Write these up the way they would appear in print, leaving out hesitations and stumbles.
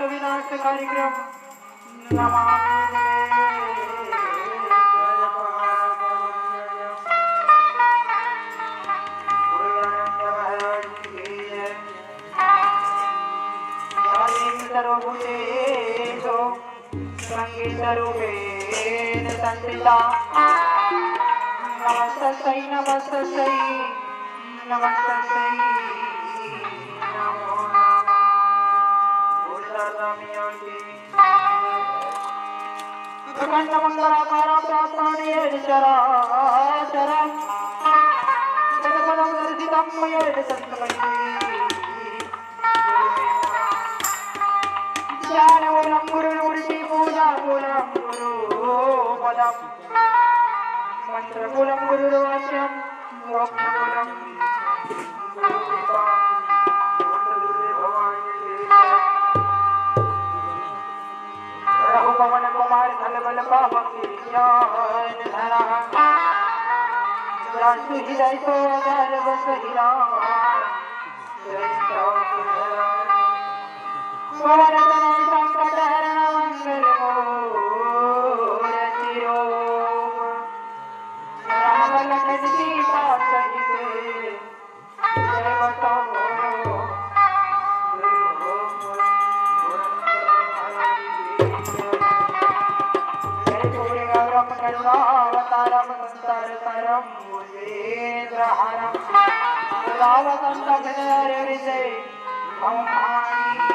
विनाश कार्यक्रम सर्वभूतेषु संगीतरूपेण संस्थिता नमस्तस्यै नमस्तस्यै नमस्तस्यै नमो अखण्डमण्डलाकारं प्राप्तानि चराचरं जगत्पदं दर्शितं मया सन्तमयि ज्ञानमूलं गुरुमूर्ति पूजामूलं गुरुपदं मन्त्रमूलं गुरुर्वाक्यं मोक्षमूलं पवन कुमार धन बल पावन ज्ञान धरा जासु हृदय को गर्भ सहिरा पवन तनय संकट हरण मंगल मूर्ति रूप राम लखन सीता सहित जय बताओ करुणावतारं संसारसारं भूतेन्द्रहारं रावतन्तघ्नहृदये अम्हानि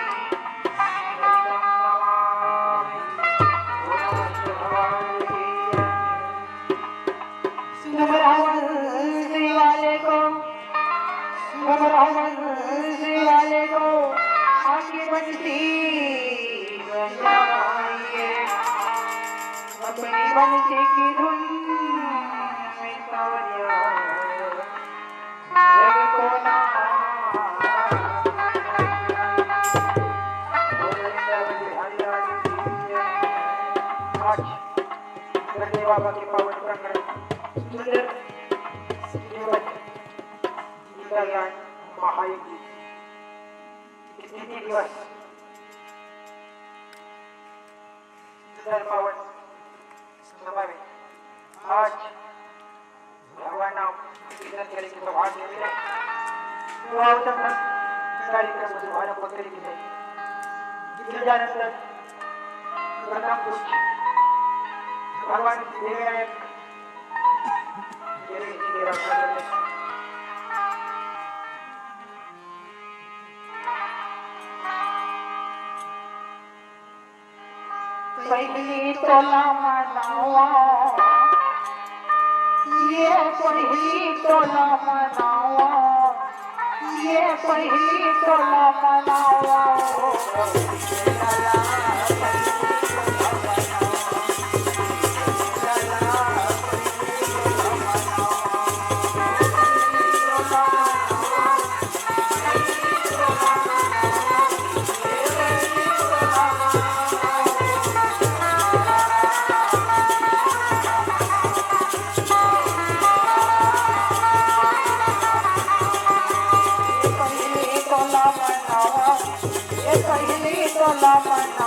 घबरावंसी वाले को आंखें बंसी बजाइए अपनी बंसी की धुन में सावरिया जग को ना आज गढ़े बाबा के पावन प्रांगण सुंदर जीवन गीता ज्ञान महायज्ञ कितने दिवस सुंदर पावन सभा में आज भगवान नाम कीर्तन करने के सौभाग्य मिले कार्यक्रम शुभारंभ करेंगे गिरिजानंदन प्रथम पूज्य भगवान देवनायक पहली तोला मनावा ये पहली तोला मनावा ये पहली तोला मनावा पहली तोला मनावा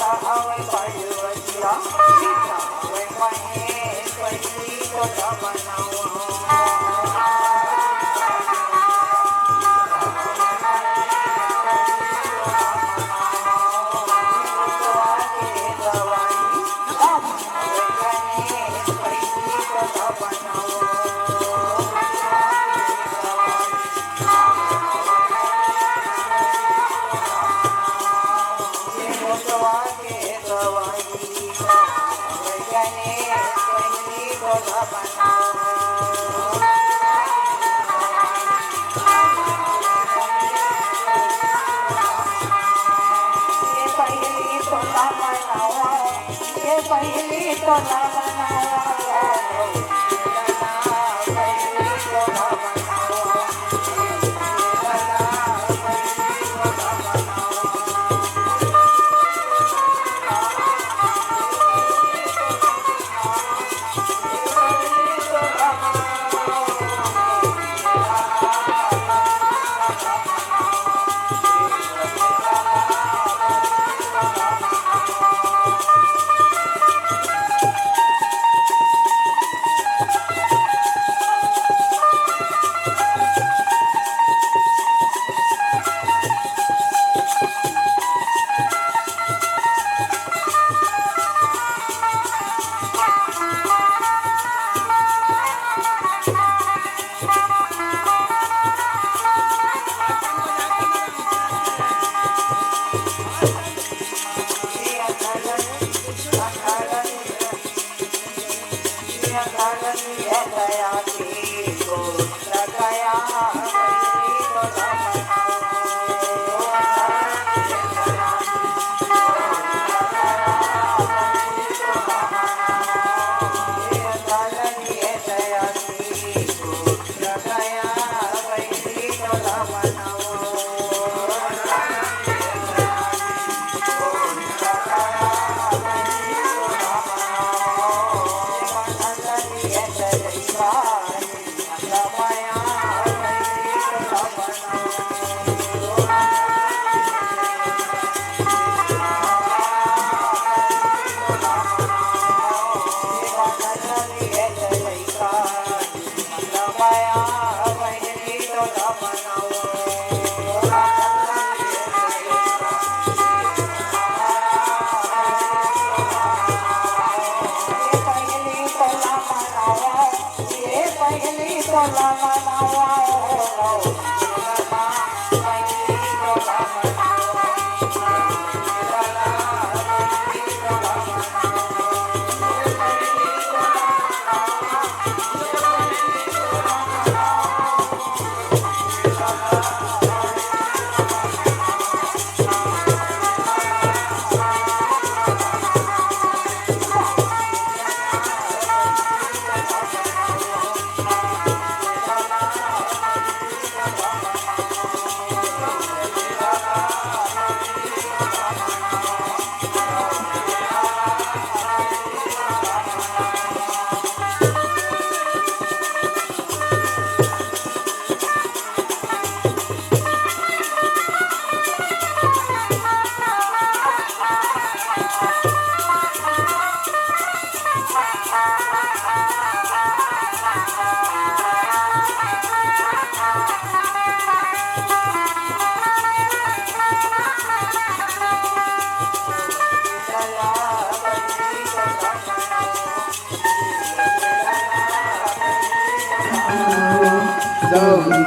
हवे पार्वतिया हवे महेश पहिली तोला बनावा पहिली तोला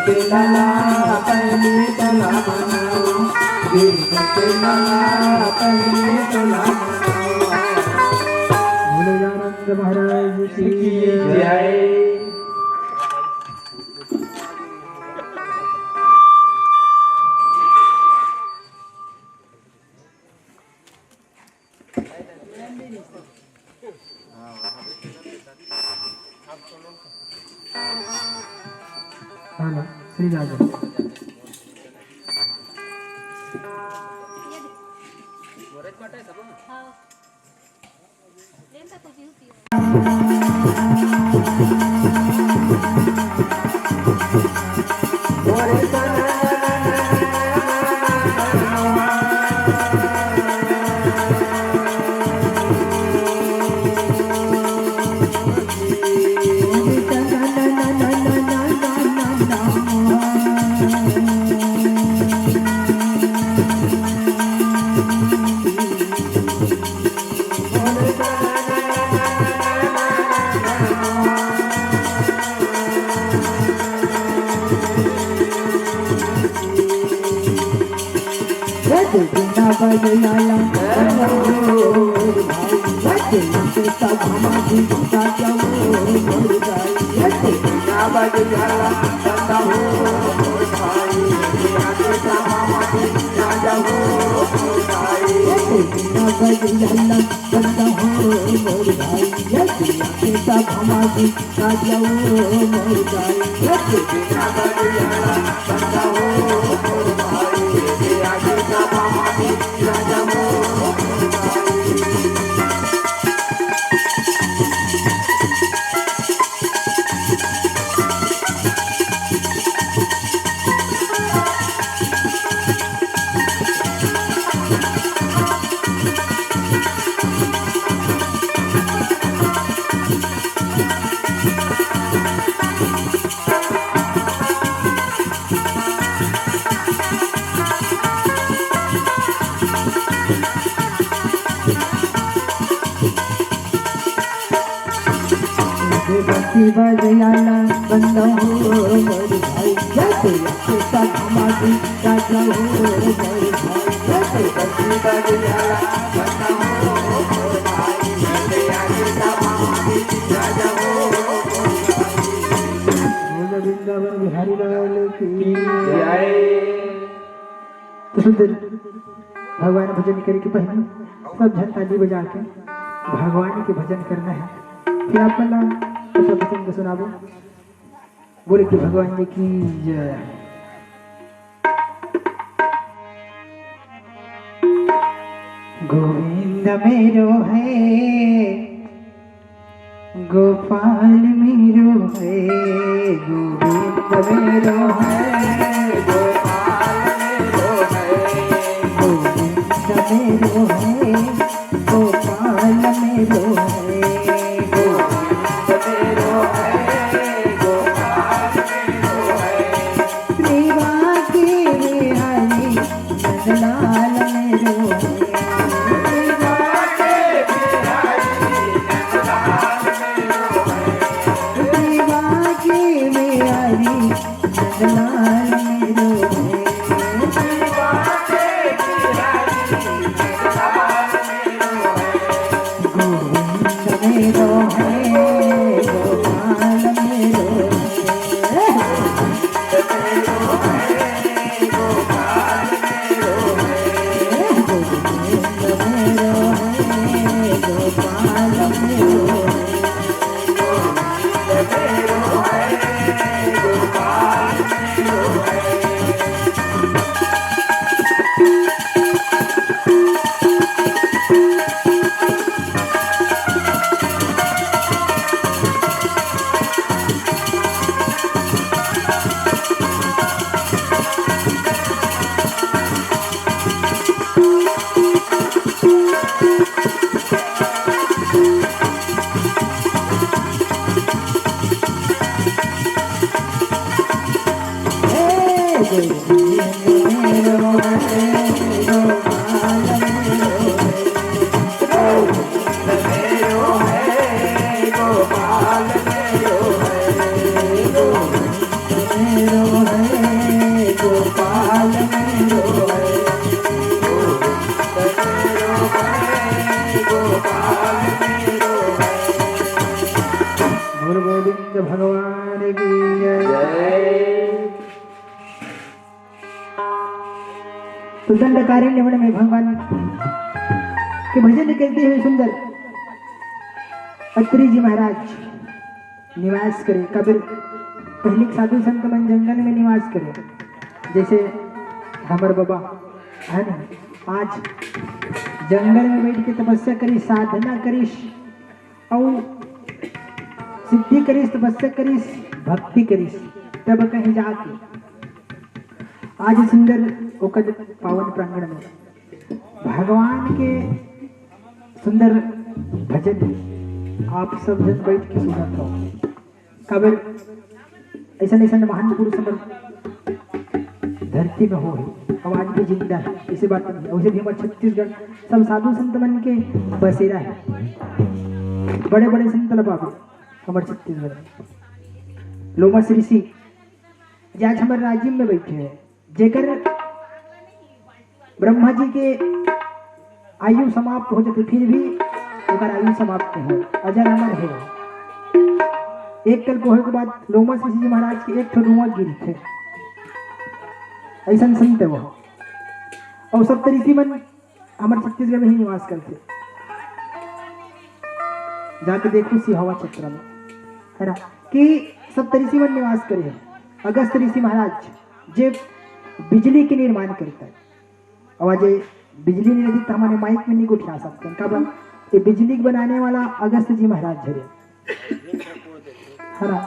केला पहिली तुला म्हणावं दीर्घ केला पहिली तुला म्हणावं महाराज की जय. श्रीराज बजयाला सब हमारी राजा मोर भाई बिना बजयाला बंदा हो भाई सब हमारी राजा मोर भाई बिना बजयाला बंदा हो मोर भाई सब हमारी राजा मोर भाई बिना बजयाला बंदा हो मोर भाई सब हमारी राजा मोर बंसी बजयाला बंदा हो मोर भाई जैसे सब हमारी राजा हो मोर भाई जैसे बंसी बजयाला बंदा हो मोर भाई जैसे सब हमारी राजा हो मोर वृंदावन बिहारी लाल की जय। तो सुंदर भगवान भजन करे के पहले सब जन ताली बजा के भगवान के भजन करना है। फिर आप ऐसा भजन को सुनाबो बोले कि भगवान जी की जय। गोविंद मेरो है गोपाल मेरो है गोविंद मेरो है गोपाल मेरो है गोविंद मेरो है गोपाल मेरो है भगवान की जय। तो दंडकारण्य वन में भगवान के भजन करते हुए सुंदर अत्रि जी महाराज निवास करे। कबीर पहले साधु संत मन जंगल में निवास करे, जैसे हमर बाबा है ना, आज जंगल में बैठ के तपस्या करी, साधना करीश और सिद्धि करीश, तपस्या करीश, भक्ति करीश, तब कहीं जाके आज सुंदर ओकर पावन प्रांगण में भगवान के सुंदर भजन आप सब जन बैठ के सुनत हो। कबर ऐसा ऐसा महान पुरुष हमर धरती में हो अब आज भी जिंदा है, इसी बात नहीं। उसे भी हमारे छत्तीसगढ़ सब साधु संत मन के बसेरा है, बड़े बड़े संत बाबा हमारे छत्तीसगढ़ में। लोमस ऋषि आज हमारे राज्य में बैठे हैं, जेकर ब्रह्मा जी के आयु समाप्त हो जाते फिर भी ओकर आयु समाप्त है, अजर अमर है। एक कल कोहर के बाद लोमस ऋषि जी महाराज के एक ठो रुआ गिर थे, ऐसा संत है वो। और सब ऋषि मन हमारे छत्तीसगढ़ में ही निवास करते, जाके देखो सिहावा क्षेत्र में है ना कि सब ऋषि मन निवास करे है। अगस्त ऋषि महाराज जे बिजली के निर्माण करता है, और आज बिजली नहीं रहती तो हमारे माइक में नहीं उठा सकते हैं। कब ये बिजली बनाने वाला अगस्त जी महाराज झरे है ना,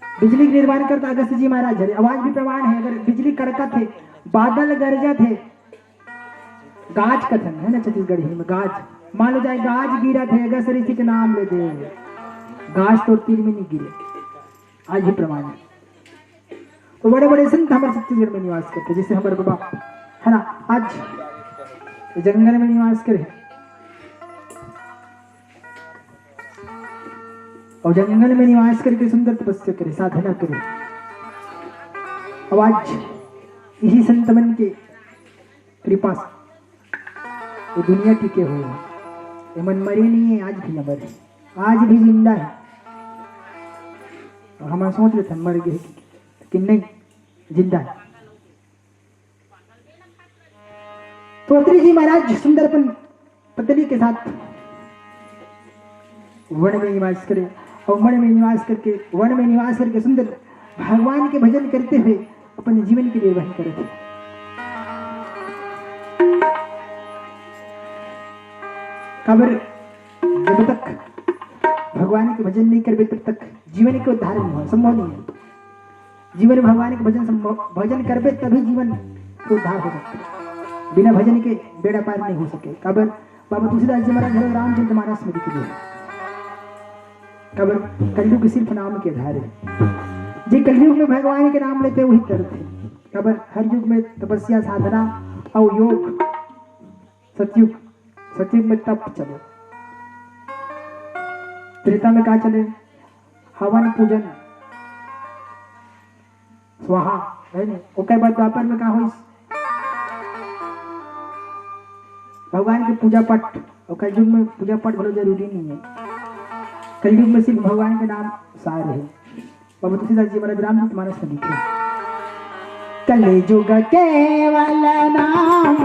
बिजली का निर्माण करता अगस्त जी महाराज झरे। आवाज भी प्रमाण है, अगर बिजली कड़का थे, बादल गरजा थे, गाज कथन है ना छत्तीसगढ़ी में, गाज मान लो जाए गाज गिरा थे, अगस्त ऋषि के नाम ले दे, गाज तो तीर में नहीं गिरे, आज भी प्रमाण है। तो बड़े बड़े संत हमारे छत्तीसगढ़ में निवास करते, जैसे हमारे बाबा है ना आज जंगल में निवास करे और जंगल में निवास करके सुंदर तपस्या करे, साधना करे। अब आज इसी संत मन के कृपा से वो दुनिया टिके हुए हैं, ये मन मरे नहीं है, आज भी अमर है, आज भी जिंदा है। और हम सोच रहे थे मर गए कि नहीं, जिंदा है। तो अत्रि जी महाराज सुंदरपन पत्नी के साथ वन में निवास करे, और वन में निवास करके सुंदर भगवान के भजन करते हुए अपने जीवन के निर्वहन करे थे। खबर जब तक भगवान के भजन नहीं करबे तब तक जीवन के उद्धार नहीं हो, संभव नहीं है। जीवन भगवान के भजन करबे तभी जीवन को उद्धार हो सकता है, बिना भजन के बेड़ा पार नहीं हो सके। खबर बाबा तुलसीदास जी महाराज रामचंद्र महाराज में लिखे हैं, खबर कलयुग सिर्फ नाम के आधार है। जो कलयुग में भगवान के नाम लेते वही तरत है। खबर हर युग में तपस्या साधना और योग, सतयुग में तप चले, त्रेता में क्या चले, हवन पूजन स्वाहा है ना। ओकर बाद द्वापर में क्या हो, भगवान के पूजा पाठ। और कलयुग में पूजा पाठ बहुत जरूरी नहीं है, कलयुग में सिर्फ भगवान के नाम सार है। बाबा तुलसीदास जी महाराज रामचरित मानस में लिखे, कलयुग केवल नाम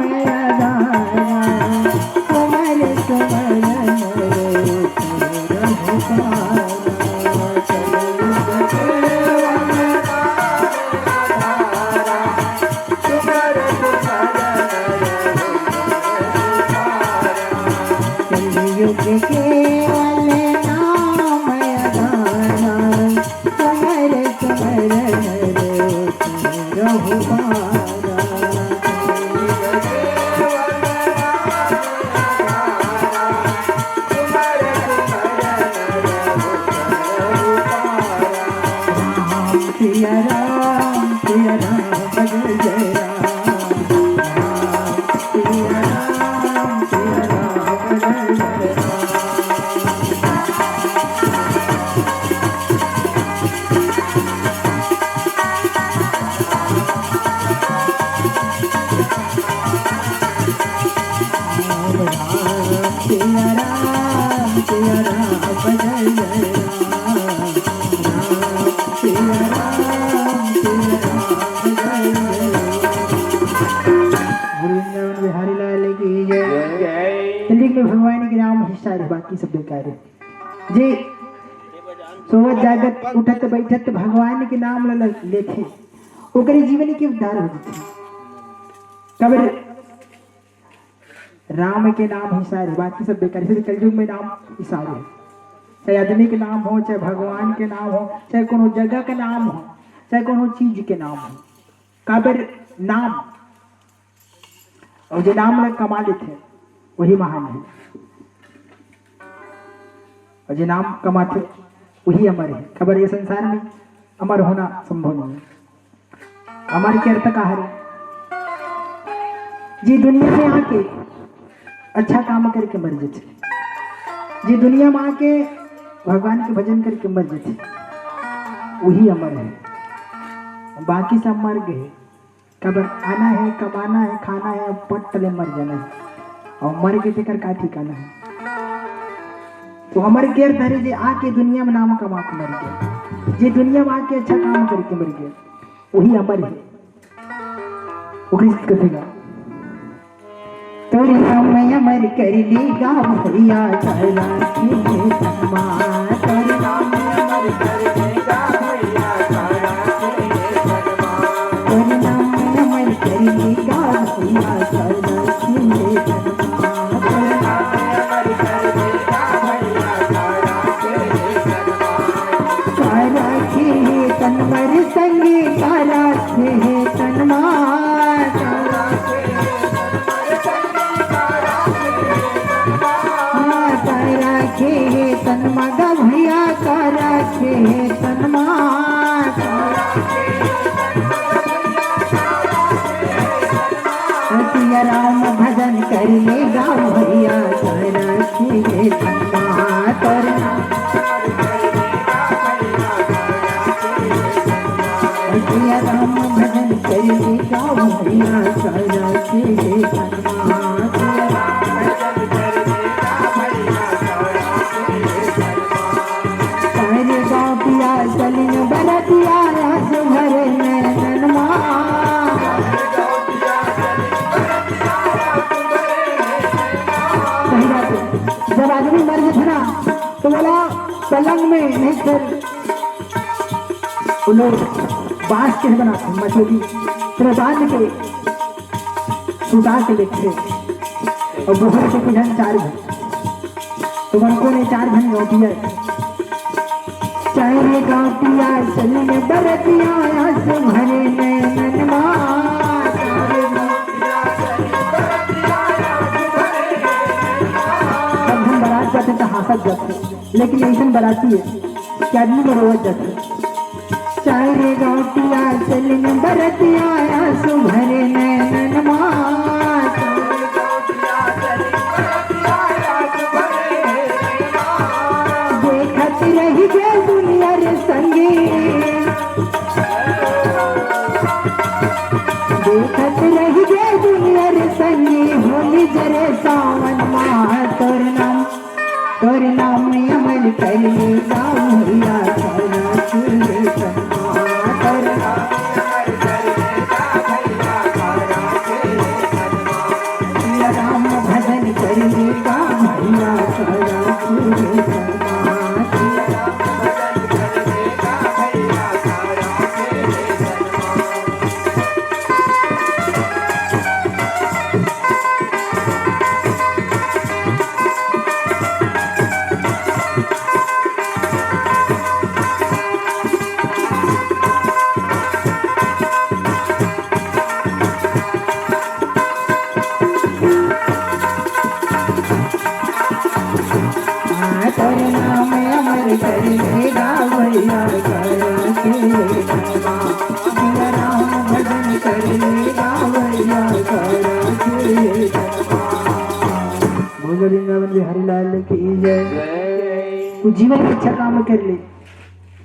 भगवान के नाम हिस्सा है, बाकी सब बेकार है। जी सोवत जागत उठत बैठत भगवान के नाम लेखे ओकरे जीवन के उद्धार हो जाते। कबर राम के नाम हिस्सा है, बाकी सब बेकार है। कलयुग में नाम हिस्सा है, चाहे आदमी के नाम हो, चाहे भगवान के नाम हो, चाहे कोनो जगह का नाम हो, चाहे कोनो चीज के नाम हो। कबर नाम और जो नाम लग कमा लेते वही महान है, और जो नाम कमाते वही अमर है। खबर ये संसार में अमर होना संभव नहीं है। अमर के अर्थ का है जी दुनिया में आके अच्छा काम करके मर जाते, जी दुनिया में आके भगवान के भजन करके मर जाते, वही अमर है। बाकी सब मर गए, कबर आना है, कमाना है, खाना है, पट तले मर जाना है। और मर के तेकर का ठिकाना है। तो हमारे केयर धरे जे आके दुनिया में नाम कमा के मर गया, जे दुनिया में आके अच्छा काम करके मर गया, वही अमर है। वो किस कथेगा तोरे नाम में अमर कर लेगा भैया चला के सनमा, तोरे नाम में अमर कर लेगा भैया चला के सनमा, तोरे नाम में अमर कर लेगा भैया चला के सनमा, तोरे नाम में अमर कर लेगा भैया चला के सनमा, कारा के तनवर संगे कारा के तनमा, तनमा गा भैया कारा के तनमा, सिया राम भजन कर लेगा भैया कारा के तनमा, तोरे सिया राम भजन कर लेगा भैया कारा के तनमा, चलिन बरतिया रस भरे नैनमा, जब आदमी मर गया था ना तो बोला पलंग में नहीं कर लोग बांस के बनाते मछली फिर बांध के सुधा के लिखे और बोहर के पिछन 4 घर तो उनको ने 4 घन रोटियां चाहे गाँटिया चलने बरतिया रस भरे नैनमा, जब हम बारात जाते तो हासत जाते, लेकिन ऐसा बराती है कि आदमी को रोज जाते। चाहे गाँटिया चलने बरतिया रस भरे नैनमा, देखत रही गए दुनिया रे संगी, देखत रही गए दुनिया रे संगी, होली जरे सावन माह तोर नाम में अमल कर लेगा भैया चला के सनमा, तोर नाम में अमल कर लेगा भैया चला के सनमा, सिया राम भजन कर लेगा भैया चला के सनमा, तोरे नाम अमर कर लेगा भैया चला के सनमा, सिया राम भजन कर लेगा भैया चला के सनमा। बोलो वृंदावन बिहारी लाल की जय। तू जीवन में अच्छा काम कर ले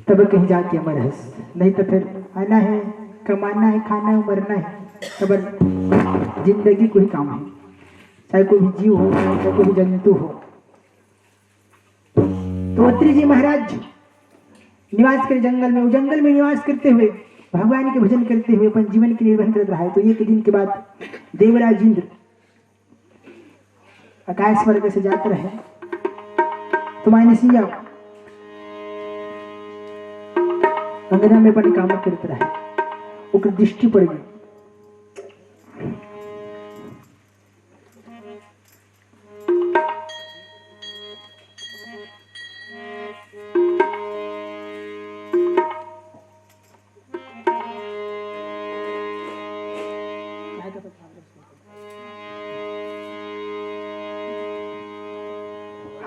तब कहीं जाके अमर हंस, नहीं तो फिर आना है, कमाना है, खाना है, मरना है, तब जिंदगी कोई काम है, चाहे कोई भी जीव हो चाहे कोई जंतु हो। तो अत्रि जी महाराज निवास करे जंगल में, वो जंगल में निवास करते हुए भगवान के भजन करते हुए अपन जीवन के निर्वहन करते रहा है। तो एक दिन के बाद देवराज इंद्र आकाश वर्ग से जाते रहे, तो मायने सिया अंगना में अपन काम करते रहे, ओकर दृष्टि पड़ गई।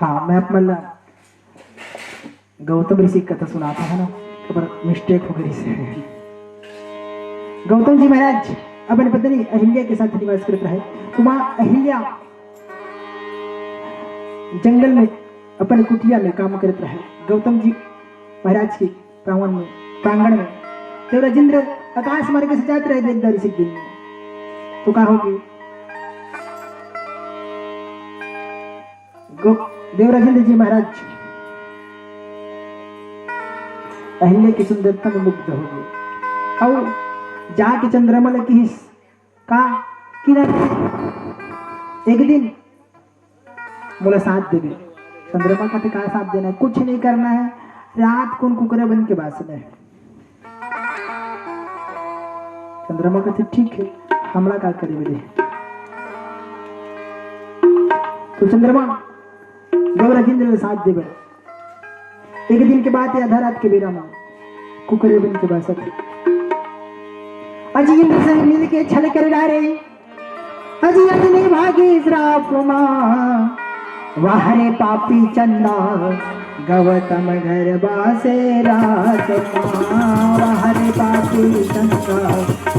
हाँ, मैं अपना गौतम ऋषि कथा सुनाता है ना, पर मिस्टेक हो गई से। गौतम जी महाराज अपने पत्नी अहिल्या के साथ निवास करते रहे। तो माँ अहिल्या जंगल में अपन कुटिया में काम करते रहे। गौतम जी महाराज के प्रांगण में देवराज इंद्र आकाश मार्ग से जाते रहे देवदारी से दिन में, तो क्या होगी? देवराजेंद्र जी महाराज अहिल्या की सुंदरता में मुग्ध हो गए और जाके चंद्रमल की का एक दिन बोला साथ देवे। चंद्रमा का तो साथ देना है, कुछ नहीं करना है, रात को कुकरे बन के बासना है। चंद्रमा कहते ठीक है, हमला क्या करे बोले। तो चंद्रमा देवराजेंद्र में साथ देवे। एक दिन के बाद आधा रात के बेरा में कुकरे बन के बासा अजी से मिल के छल कर डारे, अजी अजने भागे श्राप मां, वाहरे पापी चंदा गौतम घर बासे रात मां, वाहरे पापी चंदा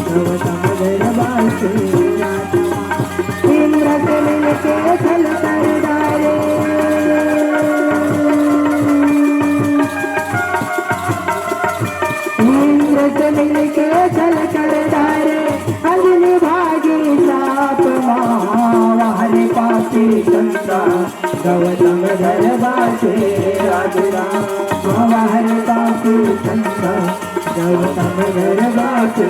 गौतम घर बासे रात मां, इंद्र से मिल के छल कर डारे, इंद्र से मिल के छल कर डारे, अग्नि भागी साप मां, वाहरे पापी चंदा गौतम घर बासे रात मां, वाहरे पापी चंदा गौतम घर बासे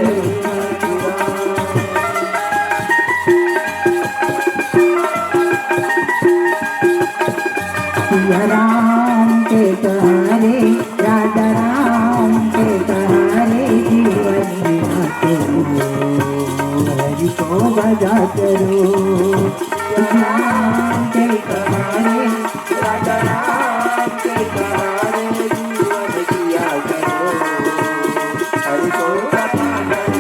राम के सहारे, राजा राम के सहारे जीवन हरि को बजा करो, राम के सहारे, राजा राम के सहारे जीवन किया करो, हरि को बजा करो,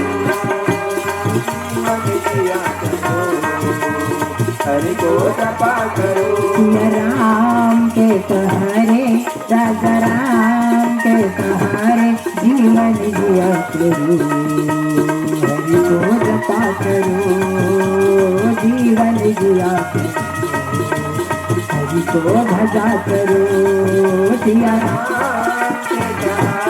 जीवन किया करो, हरि को जपा करो। राम के सहारे, राजा राम के सहारे जीवन जिया करो, हरि को जपा करो, जीवन जिया करो, हरि को भजा करो। सिया राम के सहारे,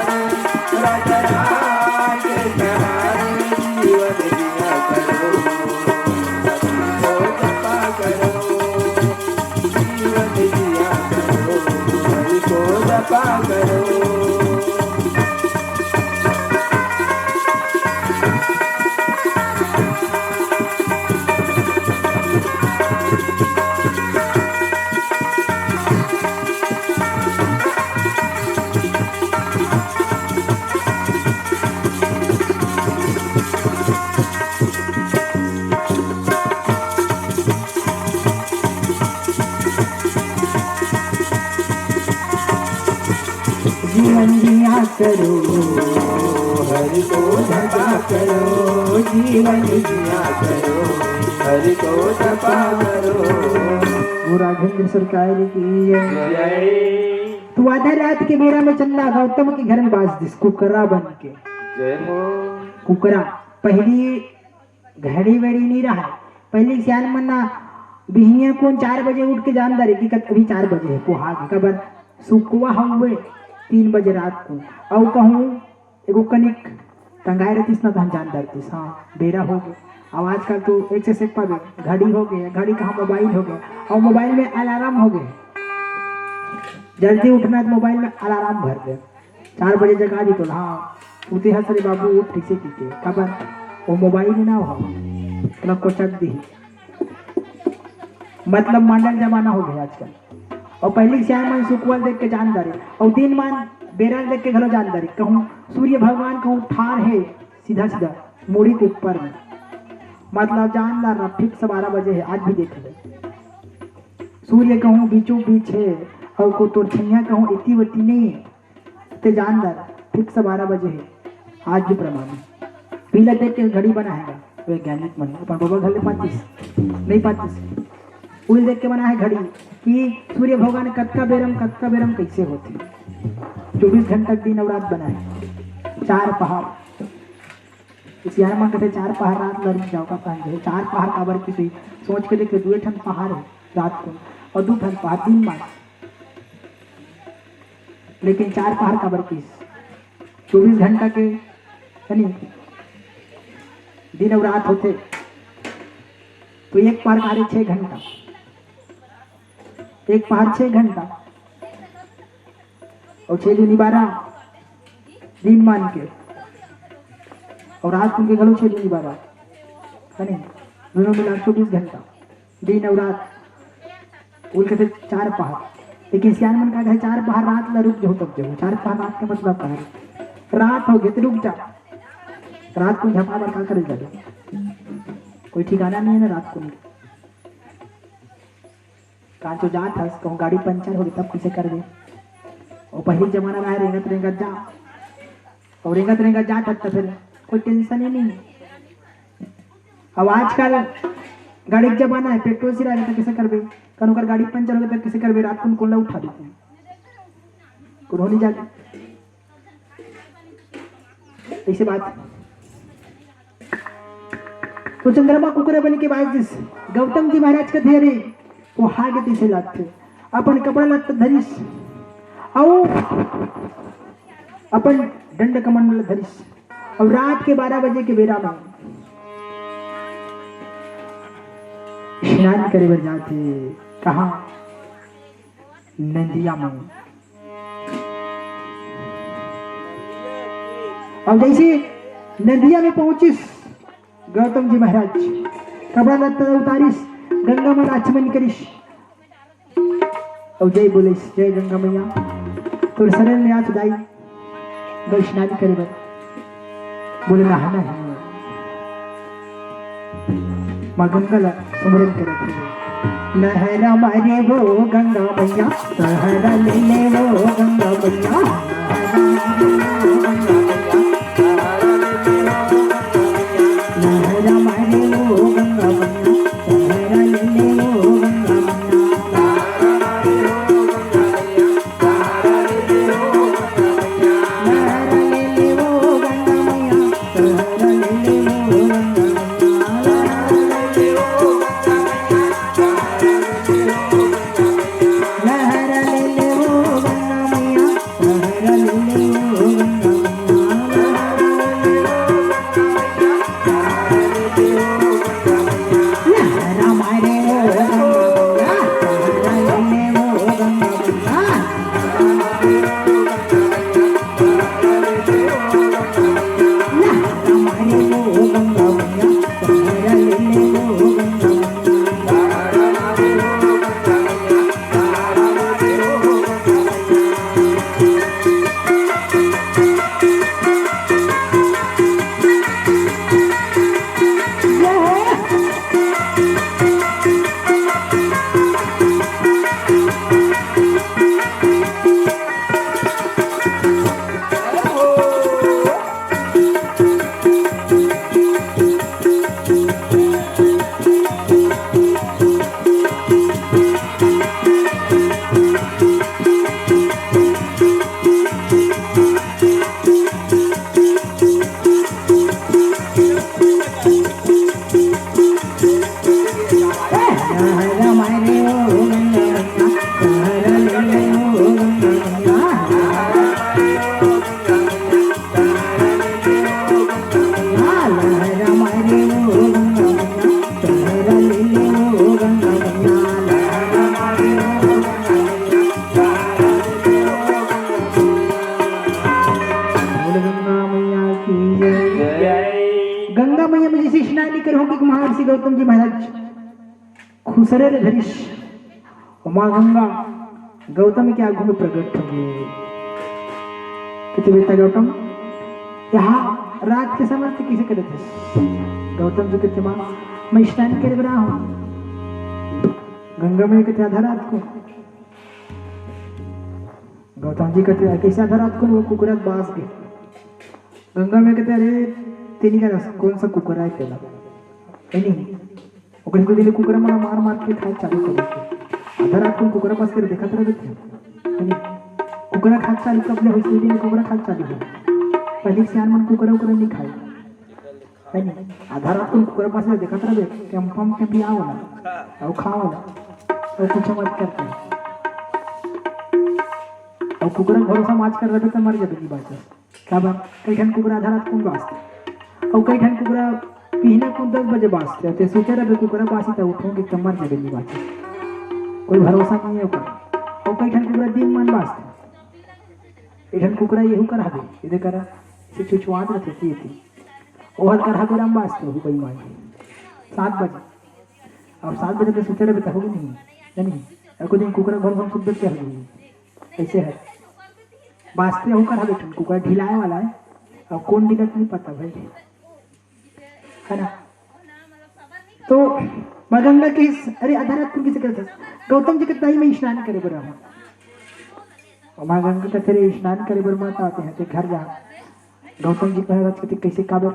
राजा राम के सहारे जीवन जिया करो, हरि को जपा करो, जीवन जिया करो, हरि को जपा करो। जीवन जिया करो, हरि को भजा करो, जीवन जिया करो, हरि को जपा करो। वो राघवेंद्र सरकार की जय। तू आधा रात के बेरा में चंदा गौतम के घर में बास दिस कुकरा बन के। जय हो। कुकरा पहली घड़ी वेड़ी नहीं रहा, पहली सियान मन्ना बिहिया को 4 बजे उठ के जान दारे कि अभी 4 बजे है पोहा खबर सुकुआ हुए 3 बजे रात को और कहूँ एगो कनिक टंगाए रहती ना तो जानदार थी। हाँ बेरा हो गया। अब आजकल तो एक से एक पावे घड़ी हो गया, घड़ी कहाँ मोबाइल हो गया और मोबाइल में अलार्म हो गए। जल्दी उठना तो मोबाइल में अलार्म भर दे 4 बजे जगा दी तो हाँ उठे हंसरे बाबू उठ ठीक से पीते खबर वो मोबाइल ही ना हो मतलब कोचक दी मतलब मॉडर्न जमाना हो गया आजकल। और पहले श्याम मन सुकवल देख के जानदारी और 3 मान बेरा देख के घलो जानदारी कहूँ सूर्य भगवान कहूँ ठार है सीधा सीधा मूड़ी के ऊपर में मतलब जानदार ना ठीक 12 बजे है। आज भी देख ले सूर्य कहूँ बीचों बीच है और को तो छिया कहूँ इतनी वती नहीं है ते जानदार ठीक 12 बजे है। आज भी प्रमाण है पीला देख के घड़ी बनाएगा वैज्ञानिक मन अपन बाबा घर ले 35 नहीं 35 उल देख के बना है घड़ी कि सूर्य भगवान कत्का बेरम कैसे होती 24 घंटा दिन और रात बनाए 4 पहाड़ इस यार मां कहते 4 पहाड़ रात लड़ जाओ का पान है 4 पहाड़ काबर की सोच के देखे 2 ठन पहाड़ है रात को और 2 ठन पहाड़ दिन मान लेकिन 4 पहाड़ काबर की 24 घंटा के यानी दिन और रात होते तो एक पहर कार्य 6 घंटा, एक पहर 6 घंटा और 6 दूनी 12 दिन मान के और रात उनके घरों 6 दूनी 12 है नहीं, दोनों मिला 24 घंटा दिन और रात उल कहते 4 पहर। लेकिन सियान मन का 4 पहर रात ला रुक जाओ तब जाओ, 4 पहर रात का मतलब पहर रात हो गए तो रुक जा, रात को झपा बर का करे जाए, कोई ठिकाना नहीं है ना रात को। कहाँ जो जात है कहूँ गाड़ी पंचर हो गई तब कैसे कर दे, और पहले जमाना में रेंगत रेंगत जा और रेंगत रेंगत जा तब फिर कोई टेंशन ही नहीं। अब आजकल गाड़ी का जमाना है, पेट्रोल से रहेगा तो कैसे कर दे, कल कर गाड़ी पंचर हो गया तो कैसे कर दे, रात को कोला उठा देते हैं कुछ जाके ऐसे बात। तो चंद्रमा कुकुरे बन के बाद जिस गौतम जी महाराज के धेरे वो हागे तीसे लाते अपन कपड़ा लत धरिस आओ अपन दंड कमंडल धरिस और रात के 12 बजे के बेरा में स्नान करे बर जाते। कहा नदिया में। और जैसे नदिया में पहुंचिस गौतम जी महाराज कपड़ा लत्ता उतारिस गंगा में आचमन करिस और जय बोलिस जय गंगा मैया तो शरीर में हाथ दाई स्नान करे बर बोले नहाना है माँ गंगा ला सुमरन करे लहरा मारे वो गंगा मैया लहरा ले वो गंगा मैया लहरा मारे वो गंगा मैया लहरा ले वो गंगा गंगा मैया में जैसे स्नान कर होगी महर्षि गौतम जी महाराज खुसरे धरिश माँ गंगा गौतम के आगू में प्रकट हो गए। कितने बेटा गौतम यहाँ रात के समय से किसे करे थे गौतम जी कहते माँ मैं स्नान कर रहा हूँ। गंगा मैया कहते आधा रात को। गौतम जी कहते कैसे आधा रात को, वो कुकुरा बांस गए। गंगा मैया कहते अरे तेनी का कौन सा कुकुरा है तेरा नहीं ओकरे दिले कुकुरा मला मार मार के खाए चालू कर देते। आधा रात को कुकुरा पास कर देखा तरह देते कुकुरा खाद चालू कर अपने होते दिन कुकुरा खाद चालू हो पहले सियान मन कुकुरा उकुरा नहीं खाए है नहीं। आधा रात को कुकुरा पास देखा तरह दे कैंपम के भी आओ ना और खाओ ना और कुछ मत करते और कुकुरा भरोसा माच कर रहे तो मर जाए की बात है। क्या बात कई ठन कुकुरा आधा रात को वास्ते और कई ठन कुकुरा पीना को 10 बजे बाजते हैं, सोचे रहे कुकरा बासी था उठोगे तो मर जाएगी बात, कोई भरोसा नहीं है ऊपर। और कई ठन कुकरा दिन मन बाजते, इधन कुकरा ये कर हबे इधर करा से छुछुआत रहते थी और कर हबे राम बाजते हो कोई मान 7 बजे। अब 7 बजे तो सोचे रहे होगी नहीं को दिन कुकरा घर घर शुद्ध क्या होगी ऐसे है बाजते हो कर हबे ठन कुकरा ढिलाए वाला है। अब कौन दिक्कत नहीं पता भाई है ना। तो मगंगा के अरे अधरात्म किसे कहते गौतम जी के ताई में स्नान करे बरा और माँ गंगा का तेरे स्नान करे बर माता आते हैं ते घर जा गौतम जी महाराज कहते कैसे काबर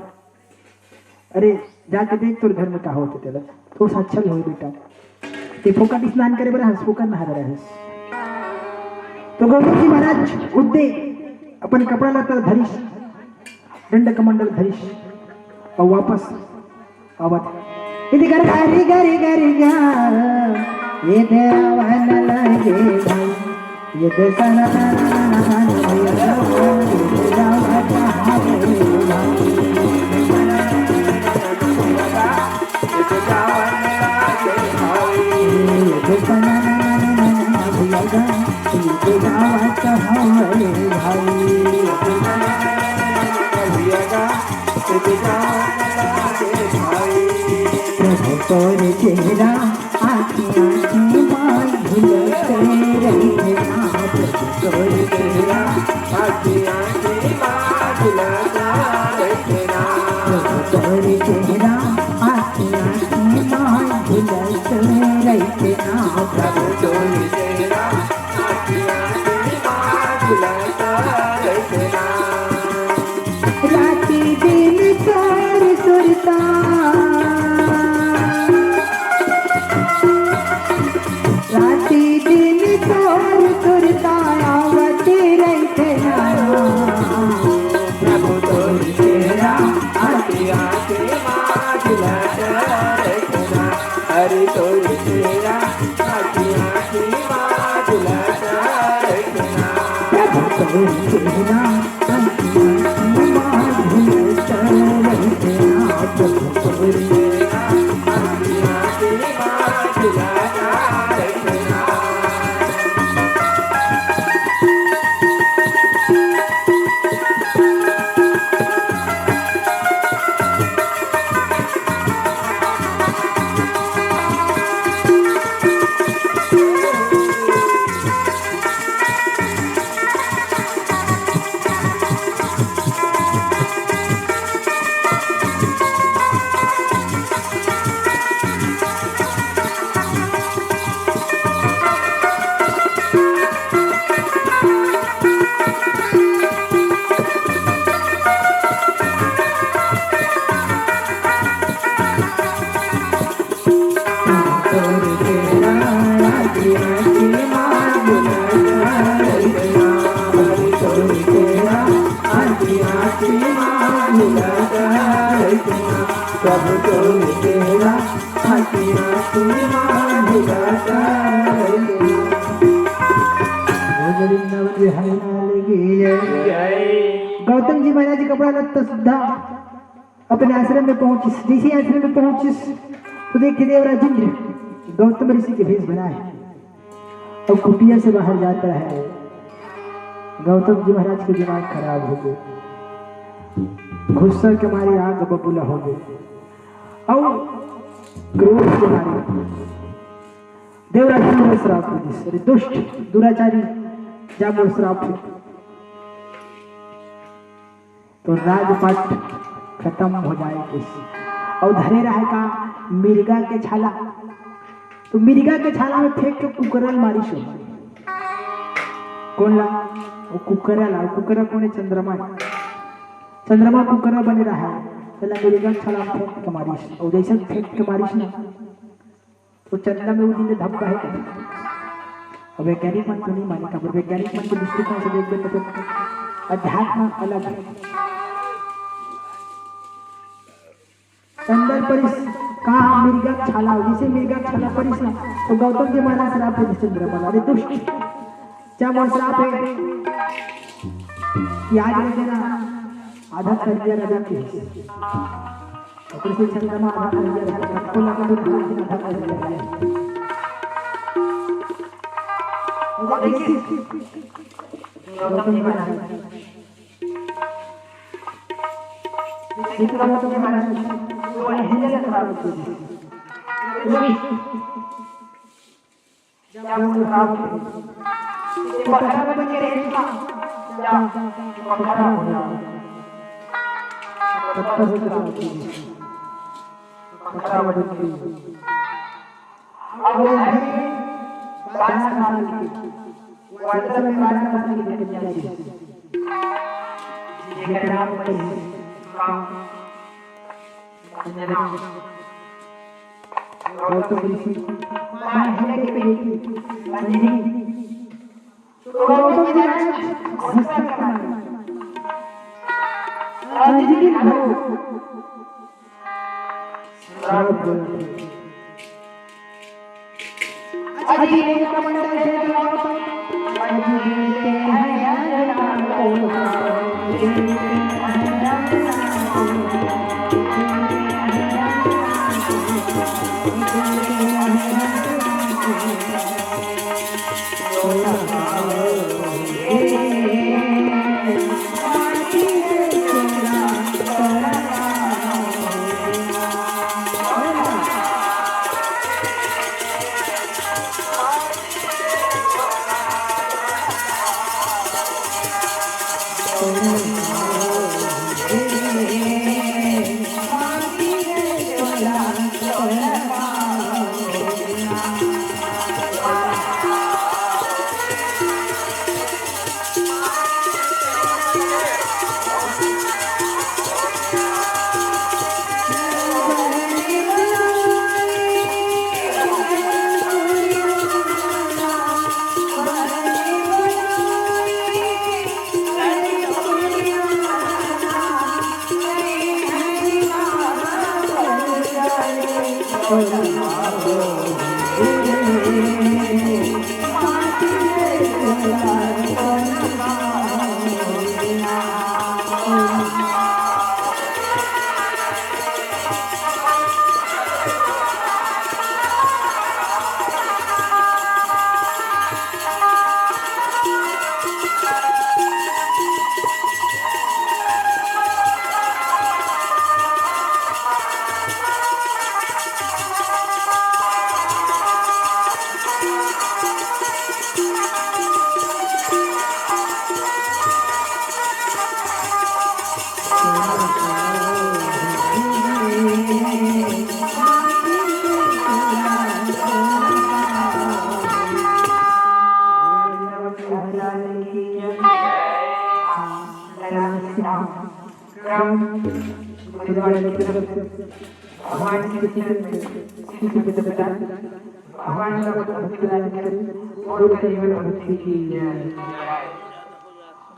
अरे जाके देख तोर घर में का होते तेरा थोड़ा सा अच्छा हो बेटा ते फोकट स्नान करे बर हंस फोकट नहा रहा है। तो गौतम जी महाराज उठते अपन कपड़ा लता धरिश दंड कमंडल धरिश और वापस आवत इधर कर गारी गारी गारी गा ये देवन लगे भाई ये देसन तोर चेहरा आँखियाँ की माय झुलते रही तोर चेहरा आँखियाँ की माय झुलता रही तोर चेहरा आँखियाँ की माय झुलते रही प्रभु तोर चेहरा आँखियाँ की माय झुलता रही राती दिन तोर सुरता गौतम जी महाराज कपड़ा लत्ता सुधा अपने आश्रम में पहुंचिस। ऋषि आश्रम में पहुंचिस तो देखते देवराज इंद्र गौतम ऋषि के भेष बनाए और कुटिया से बाहर जाता है। गौतम जी महाराज के दिमाग खराब हो गए, गुस्सा के मारे आग बबूला हो गए और क्रोध के मारे देवराज इंद्र श्राप अरे दुष्ट दुराचारी जामुन श्राप तो राजपाट खत्म हो जाएगी। और धरे रहे का मिर्गा के छाला, तो मिर्गा के छाला में फेंक के कुकरल मारी सो कौन ला वो कुकरा ला कुकरा कौन है चंद्रमा कुकरा बने रहा है चला मिर्गा के छाला फेंक के मारिस और जैसे फेंक के मारिस ना तो चंद्रमा में वो दिन धब्बा है। अब वैज्ञानिक मन तो नहीं मानेगा पर वैज्ञानिक मन के दृष्टिकोण से देख तो अध्यात्म अलग है। चंदन परिस कहा मिर्गा छाला जिसे मिर्गा छाला परिस ना तो गौतम जी महाराज श्राप है चंद्रमा अरे दुष्ट क्या मोर श्राप है कि आज देना आधा कर दिया राजा के कृषी संगमा कोल्हापूर गौतम जी महाराज गौतम जी महाराज तो हिंदी से प्राप्त हुई जब प्राप्त हुई पखरा बन के रहेगा जब पखरा होना पत्थर से प्राप्त हुई पखरा बन के अब वो है 12 साल की वाटर में 12 साल की बच्ची ये कहना पड़ेगा गौतम ऋषि माहिर के बेटी अंजलि गौतम जी महाराज गुस्सा करना अंजलि को श्राप अजी ने कमंडल से गौतम अजी देते हैं राम को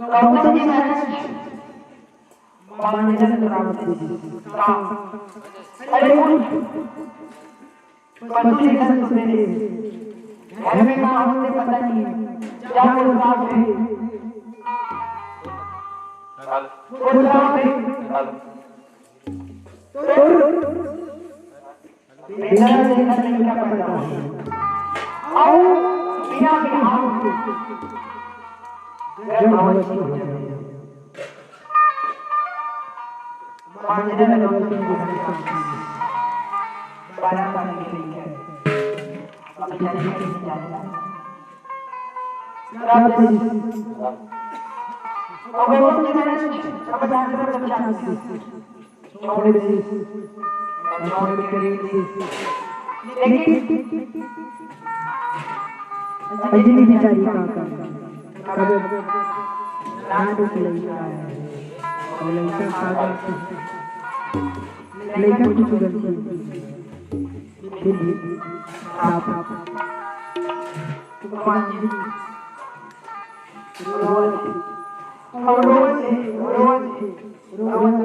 गौतम जी महाराज बांधन प्राप्त हुई अरे पति धन से घर में मां होने पता नहीं जाकर साथ है वो साथ है तो मेरा देखा नहीं क्या पता है आओ बिना बिहार जब भगवती हो जाए बांधन गौतम जी महाराज 12 साल की थी अभी तक नहीं जाता रात जी गौतम जी महाराज अब जाकर बचा छोड़ दे छोड़ के लेकिन अंजलि बेचारी का कब नाडू के लड़का है और लड़का सागर लड़का कुछ गलती फिर भी आप अंजलि रोज जावत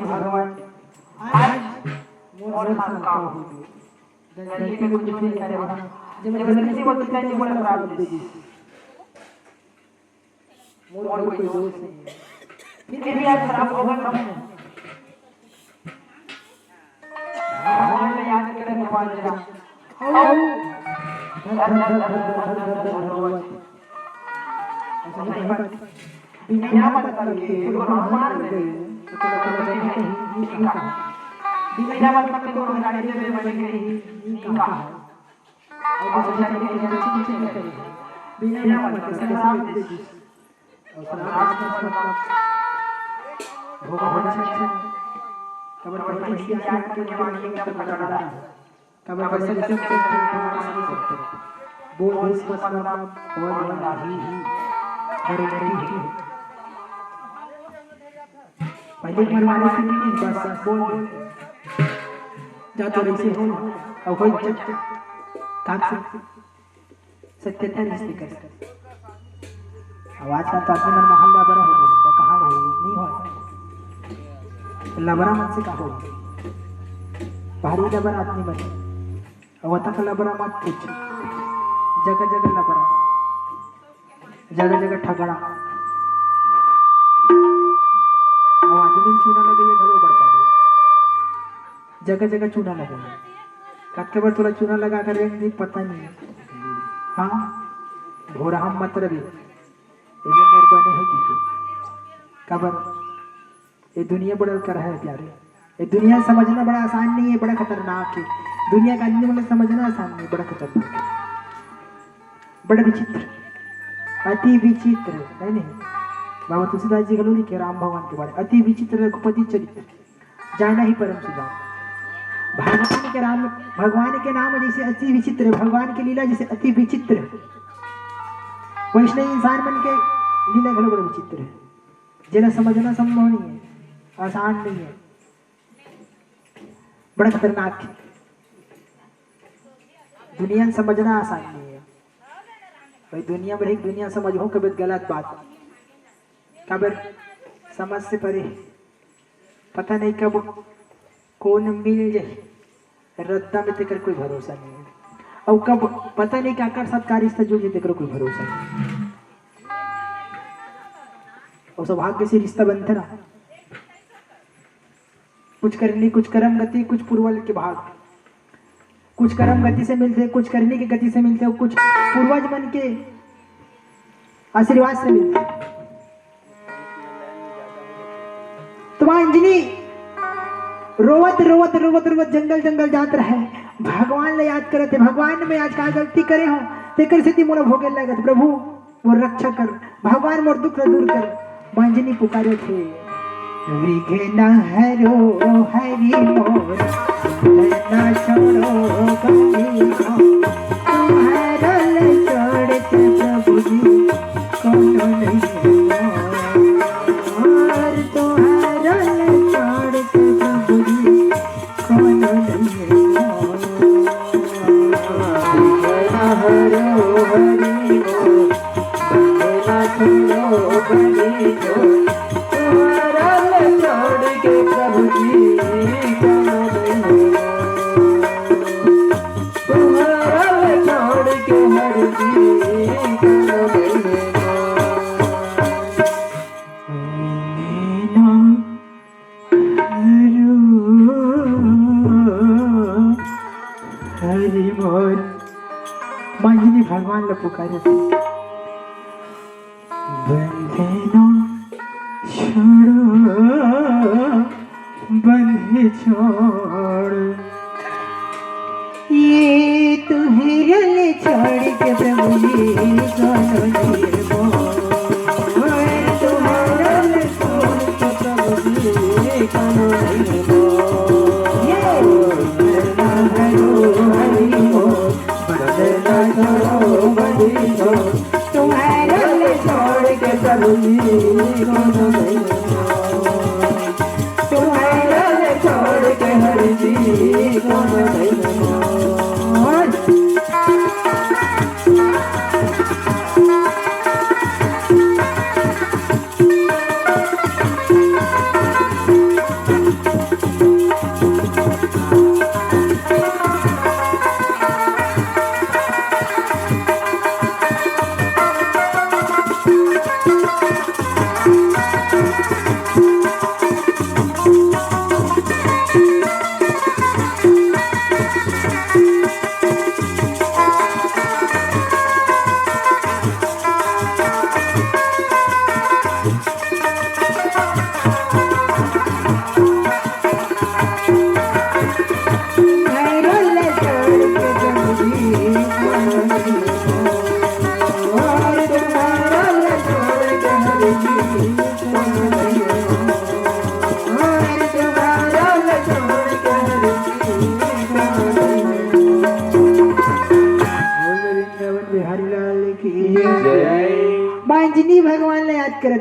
भगवान आज मोर हाथ का हो गलती में कुछ नहीं करे जब गलती से वो कितना जी बोला प्राप्त दी मोर कोई दोष नहीं है, फिर भी आज खराब होगा कम भगवान ने याद करे भगवान जरा आओ बिना मतलब के गुरु मार गए बिना मतलब के गुरु गाड़ी से बन गई कहा और दूसरे के बिना मतलब के शराब दे दी और शराब का मतलब भोग कबर पर किसी आग के जवानी का पकड़ रहा है कबर पर से सब कुछ बोल इस मतलब और नहीं बड़े बड़ी पहले मरवाने से नहीं बस बोल जा तो ऐसे हो और कोई काक से सत्यता रिश्ते कर आवाज का तो आदमी मन महल बड़ा हो गया कहाँ हो नहीं हो लबरा मत से कहो भारी लबरा आदमी बने और तक लबरा मत पूछ जगह जगह लबरा जगह जगह ठगड़ा और आदमी चूना लगे ये घरों बढ़ता है जगह जगह चूना लगे कट के बार थोड़ा चूना लगा कर एक दिन पता नहीं है हाँ घोड़ा हम मत रवि ये मेरे बने है दीजिए कबर ये दुनिया बड़ा कर है प्यारे ये दुनिया समझना बड़ा आसान नहीं है बड़ा खतरनाक है दुनिया का अन्य मतलब समझना आसान नहीं बड़ा खतरनाक है बड़ा विचित्र अति विचित्र है नहीं बाबा तुलसीदास जी गलो लिखे राम भगवान के बारे अति विचित्र रघुपति चरित्र जाना ही परम सुजान भगवान के राम भगवान के नाम जैसे अति विचित्र भगवान की लीला जैसे अति विचित्र वैष्णव इंसान मन के लीला घलो बड़ा विचित्र है जिन्हें समझना संभव नहीं है आसान नहीं है बड़ा खतरनाक है दुनिया समझना आसान नहीं है भाई दुनिया में एक दुनिया समझो कभी गलत बात कभी समझ से परे पता नहीं कब कौन मिल जाए रद्दा में तेकर कोई भरोसा नहीं है और कब पता नहीं क्या कर सब कार्य से जुड़ जाए तेकर कोई भरोसा नहीं और सौभाग्य से रिश्ता बनता ना कुछ करने कुछ कर्म गति कुछ पूर्वज के भाग कुछ कर्म गति से मिलते कुछ करने की गति से मिलते और कुछ पूर्वज मन के आशीर्वाद से मिलते तुम्हारा अंजनी रोवत रोवत रोवत रोवत जंगल जंगल जात रहे भगवान ने याद करते भगवान में आज का गलती करे हो तेकर से मोर भोगे लगत प्रभु मोर रक्षा कर भगवान मोर दुख दूर कर मंजनी पुकारे थे विघ्न हरो हरि मोर ना छोड़ो कभी तुम्हारा छोड़ के प्रभु जी कौन नहीं और तुम्हारा छोड़ के प्रभु जी कौन नहीं हरो हरि मोर ना छोड़ो कभी मंजनी भगवान ने पुकारे थे बंधे छोड़ो बंधे छोड़ ये तुम्हें छोड़ के प्रभु जी दोनों तुम्हारे छोड़ के प्रभु जी तुम्हारे छोड़ के प्रभु जी तुम्हारे छोड़ के हरि जी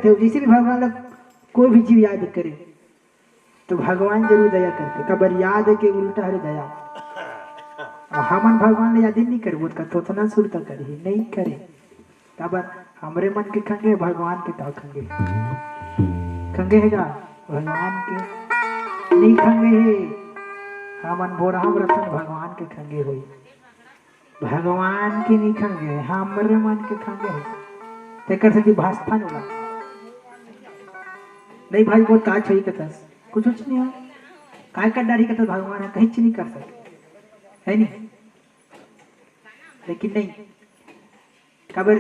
करते हो, जैसे भी भगवान लोग कोई भी जीव याद करे तो भगवान जरूर दया करते। कबर याद के उल्टा हर दया। और हमन भगवान ने याद ही नहीं करबो तो उतना सुरता करे नहीं करे। कबर हमरे मन के खंगे भगवान के तो खंगे खंगे है का भगवान के नहीं खंगे है। हमन बोराम रतन भगवान के खंगे हुई, भगवान के नहीं खंगे हमरे मन के खंगे है। तेकर से भाषा होला नहीं भाई बहुत काज है कतस कुछ नहीं हो काय कर डारी कतस भगवान है कहीं नहीं कर सकते है नहीं। लेकिन नहीं कबर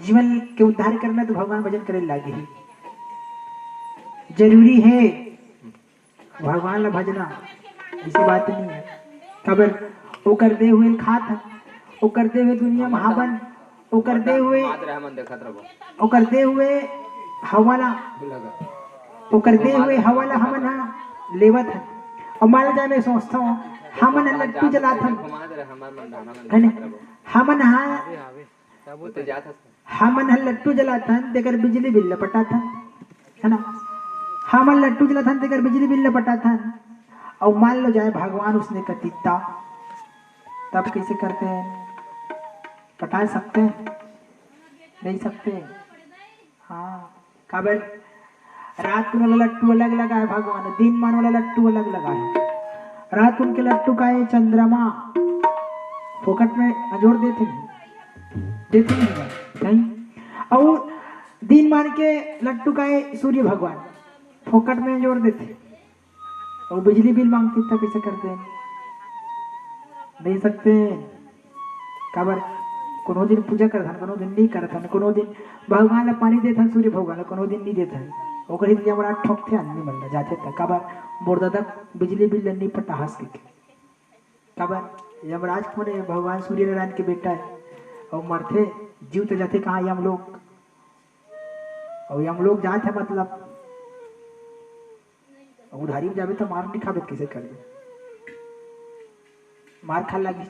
जीवन के उद्धार करना तो भगवान भजन करे लागे ही जरूरी है। भगवान ला भजना ऐसी बात नहीं है। कबर वो करते हुए खात वो करते हुए दुनिया महाबन वो करते हुए हवाला वो करते हुए हवाला हमन लेवत है। और मान जाए मैं सोचता हूँ हमन लट्टू जलात है हमन लट्टू जलात हन तेकर बिजली बिल लपटा था है ना। हमन लट्टू जलात हन तेकर बिजली बिल लपटा था। और मान लो जाए भगवान उसने कतीता तब कैसे करते हैं पटा सकते हैं नहीं सकते। हाँ काबर रात को लट्टू अलग लगा है भगवान, दिन मान वाला लट्टू अलग लगा है। रात उनके लट्टू का है चंद्रमा फोकट में जोड़ देते नहीं। और दिन मान के लट्टू का है सूर्य भगवान फोकट में जोड़ देते। और बिजली बिल मांगते था कैसे करते हैं नहीं सकते। काबर कोनो दिन पूजा करता कोनो दिन नहीं करता कोनो दिन भगवान ला पानी देता सूर्य भगवान कोनो दिन नहीं देता। ओकरे दिया बड़ा ठोकते आदमी मन जाते था। काबर मोर दादा बिजली बिल नहीं पटा हंस के काबर यमराज को ने भगवान सूर्य नारायण के बेटा है और मरते जीव तो जाते कहाँ यम लोग। और यम लोग जाते मतलब उधारी में जावे तो मार नहीं खाबे कैसे कर मार खा लगी।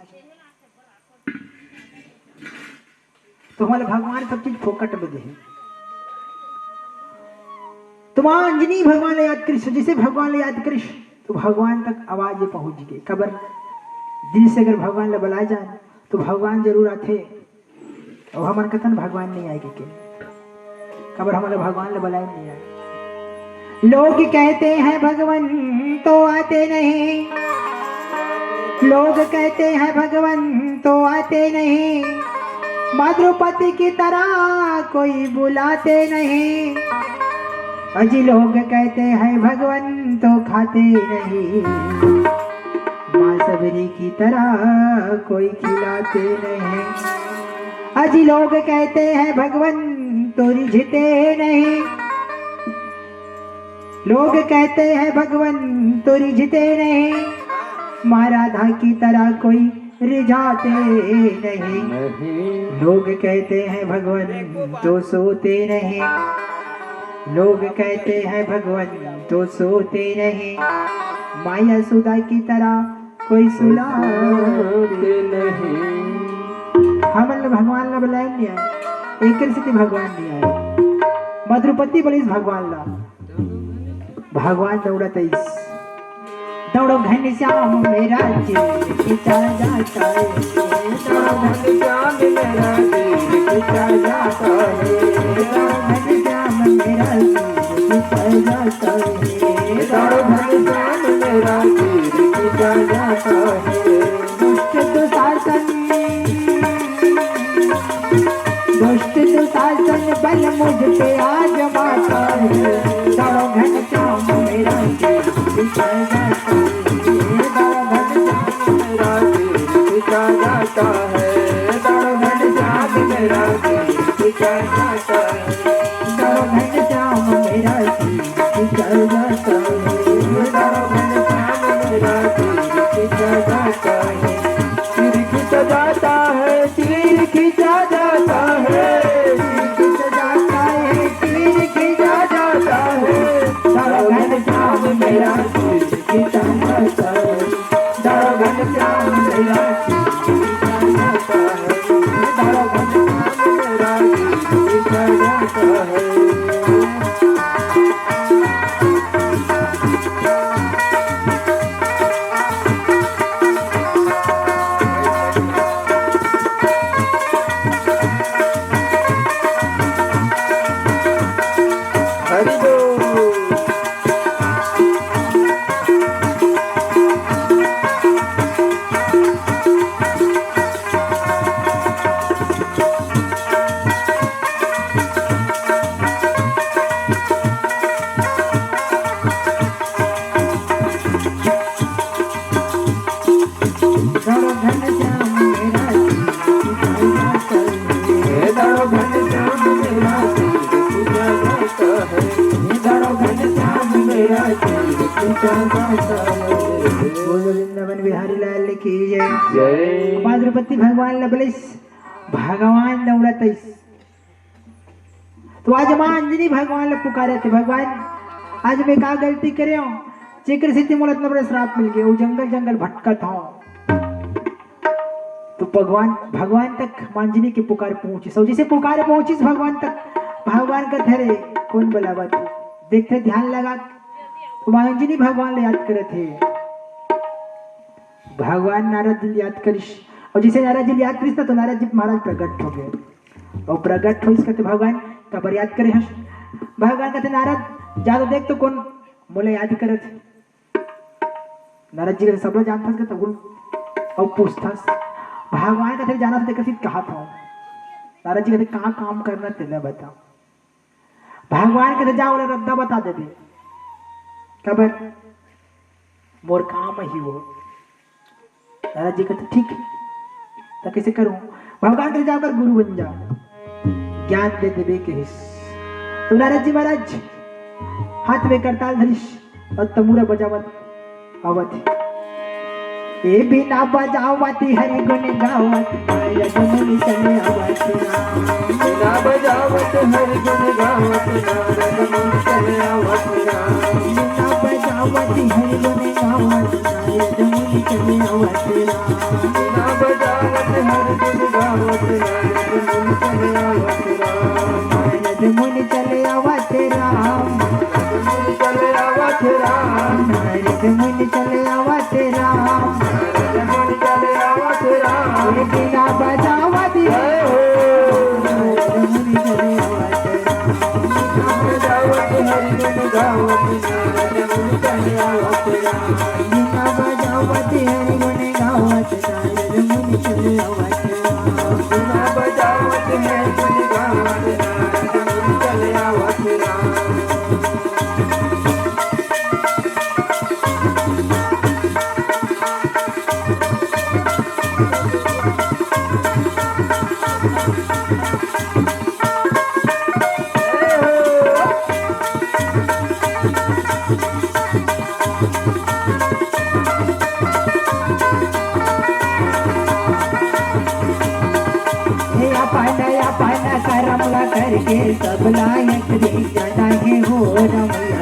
तो हमारे भगवान सब चीज फोकट में दे। तुम अंजनी भगवान याद करिस जैसे भगवान ने याद करिस तो भगवान तक आवाज ये पहुंच गई। खबर दिल से अगर भगवान ले बुलाए जाए तो भगवान जरूर आते। और हमारे कथन भगवान नहीं आएगी के खबर हमारे भगवान ले बुलाए नहीं आए। लोग कहते हैं भगवान तो आते नहीं, लोग कहते हैं भगवान तो आते नहीं, मातृपति की तरह कोई बुलाते नहीं। अजी लोग कहते हैं भगवान तो खाते नहीं, माँ सबरी की तरह कोई खिलाते नहीं। अजी लोग कहते हैं भगवान तो रिझते नहीं, लोग कहते हैं भगवान तो रिझते नहीं, माँ राधा की तरह कोई रिझाते नहीं। लोग कहते हैं भगवान तो सोते नहीं, लोग कहते हैं भगवान तो सोते नहीं, माया सुधा की तरह कोई सुलाते नहीं। हमन भगवान ला बुलाए नहीं आए एक से भगवान नहीं आए। मधुरपति बोली भगवान ला भगवान दौड़ा तेईस दौड़ो घनश्याम मेरा दिल खिंचा जाता है, दौड़ो घनश्याम मेरा दिल खिंचा जाता है, दौड़ो घनश्याम मेरा दिल खिंचा जाता है, दौड़ो घनश्याम मेरा दिल खिंचा जाता है। दुष्ट दुशासन बल मुझ पे आजमाता है, दौड़ो घनश्याम मेरा दिल खिंचा जाता है, दौड़ो घनश्याम मेरा दिल खिंचा जाता है, दौड़ो घनश्याम मेरा दिल खिंचा जाता है, दौड़ो घनश्याम मेरा दिल खिंचा जाता है। सिर खिंचा जाता है, सिर खिंचा जाता है, सिर खिंचा जाता है, बोलो वृंदावन बिहारी लाल की जय। जय पार्वती भगवान लबलिस भगवान नवरतइस। तो आज मां अंजनी भगवान ने पुकारे थे, भगवान आज मैं का गलती करे हूं जेकर से मोला इतना बड़ा श्राप मिल गया। वो जंगल जंगल भटकत हूं तो भगवान तक मांजनी की पुकार पहुंची। सो जैसे पुकार पहुंची भगवान तक, भगवान का धरे कौन बुलावा तू देखते ध्यान लगा तो मांजनी भगवान ले याद करे थे। भगवान नारद जी याद करिश और जैसे नारद जी याद करिश तो नारद जी महाराज प्रकट हो गए और प्रकट हो इसके भगवान कबर याद करे हस। भगवान कहते नारद ज्यादा देख तो कौन बोले याद करे थे। नारद जी सब लोग जानता तो और पूछता भगवान कहते जाना तो देखा कहा था। नारद जी कहते कहाँ काम करना तेने बता। भगवान कहते जाओ रद्दा बता दे दे खबर मोर काम ही वो। नारद जी कहते ठीक है तो कैसे करूं। भगवान कहते जाकर गुरु बन जाओ ज्ञान दे देवे के हिस्स। तो नारद जी महाराज हाथ में करताल धरिश और तमूरा बजावत आवत ए बिना बजावती हरि गुण गावत यजमुनि चले आवत बिना बजावत हरि गुण गावत यजमुनि चले आवत बिना बजावती हरि गुण गावत यजमुनि चले आवत बिना बजावत हरि गुण गावत यजमुनि चले आवत यजमुनि चले आवत राम यजमुनि चले आवत राम यजमुनि चले आवत राम यजमुनि चले आवत राम बिना बजावती यजमुनि चले आवत बिना बजावत हरि गुण गावत यजमुनि चले आवत बिना बजावती हरि गुण गावत यजमुनि चले आवत बिना बजावत हरि गुण गावत यजमुनि चले आवत करमला करके सब लायक रे जाना है हो रमला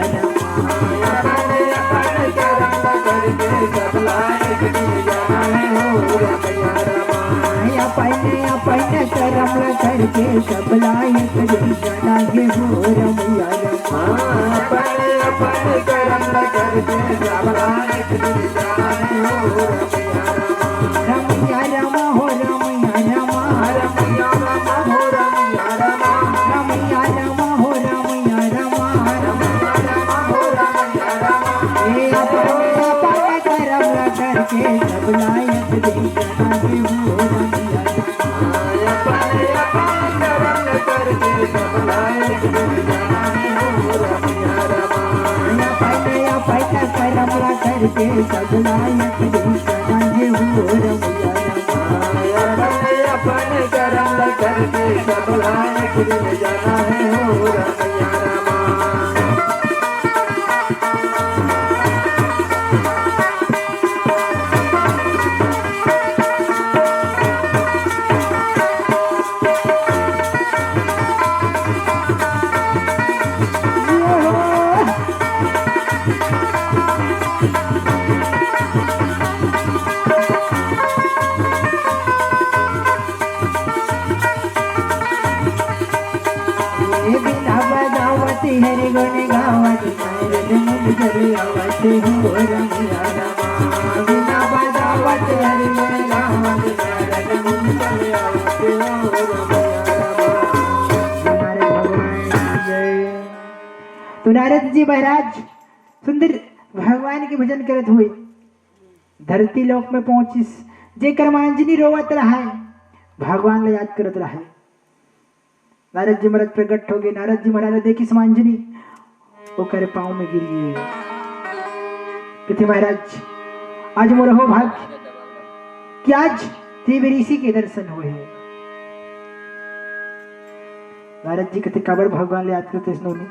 अपने करमला करके सब लायक रे जाना है हो रमैया अपने करमला करके सब लायक रे जाना है हो रमैया रमा हो रमैया रमा रमैया रमा हो रमैया रमा रमैया रमा हो रमैया रमा रमैया रमा हो रमैया रमा अपने करमला करके सब लायक रे जाना है हो रमैया अपने करमला करके सब लायक रे जाना है हो रमैया रमा अपने करमला करके सब लायक रे जाना है हो रमैया अपने करमला करके सब लायक रे जाना है हो रमैया रमा बिना बजावती हरि गुण गावत नारद मुनि चले आवत हो रमैया रमा बिना बजावत हरि गुण गावत नारद मुनि चले आवत हो रमैया रमा। हमारे भगवान की जय। तो नारद जी महाराज सुंदर भगवान के भजन करत हुए धरती लोक में पहुंचिस। जे कर्मांजनी रोवत रहा भगवान ले याद करत रहा। नारद जी महाराज प्रकट हो गए। नारद जी महाराज ने देखी समांजनी वो करे पांव में गिर गए। कहते महाराज आज मोर हो भाग्य कि आज देव ऋषि के दर्शन हुए हैं। नारद जी कहते काबर भगवान ले याद करते स्नोनी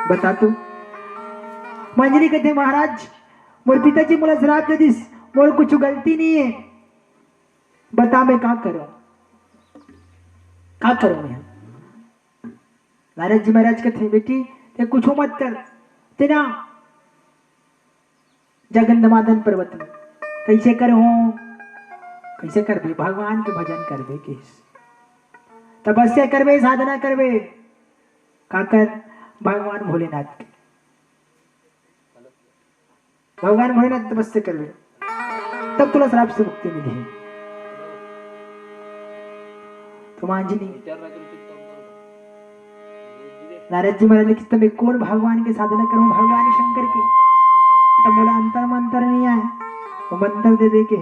बता तू। मंजरी कहते महाराज मोर पिताजी मोला श्राप दे दिस, मोर कुछ गलती नहीं है, बता मैं का करूं मैं। नारद जी महाराज कहते बेटी ते कुछ मत कर, तेना जगन्नाथन पर्वत में कैसे कर हो, कैसे करबे, भगवान के भजन करबे, किस तपस्या करबे, साधना करबे, का कर भगवान भोलेनाथ के, भगवान भोलेनाथ तपस्या करबे, तब तुला श्राप से मुक्ति मिली। तो अंजनी नारद जी महाराज लिखते मैं कौन भगवान की साधना करूं, भगवान शंकर की, तो मोला अंतर मंत्र नहीं आए, वो मंत्र दे दे के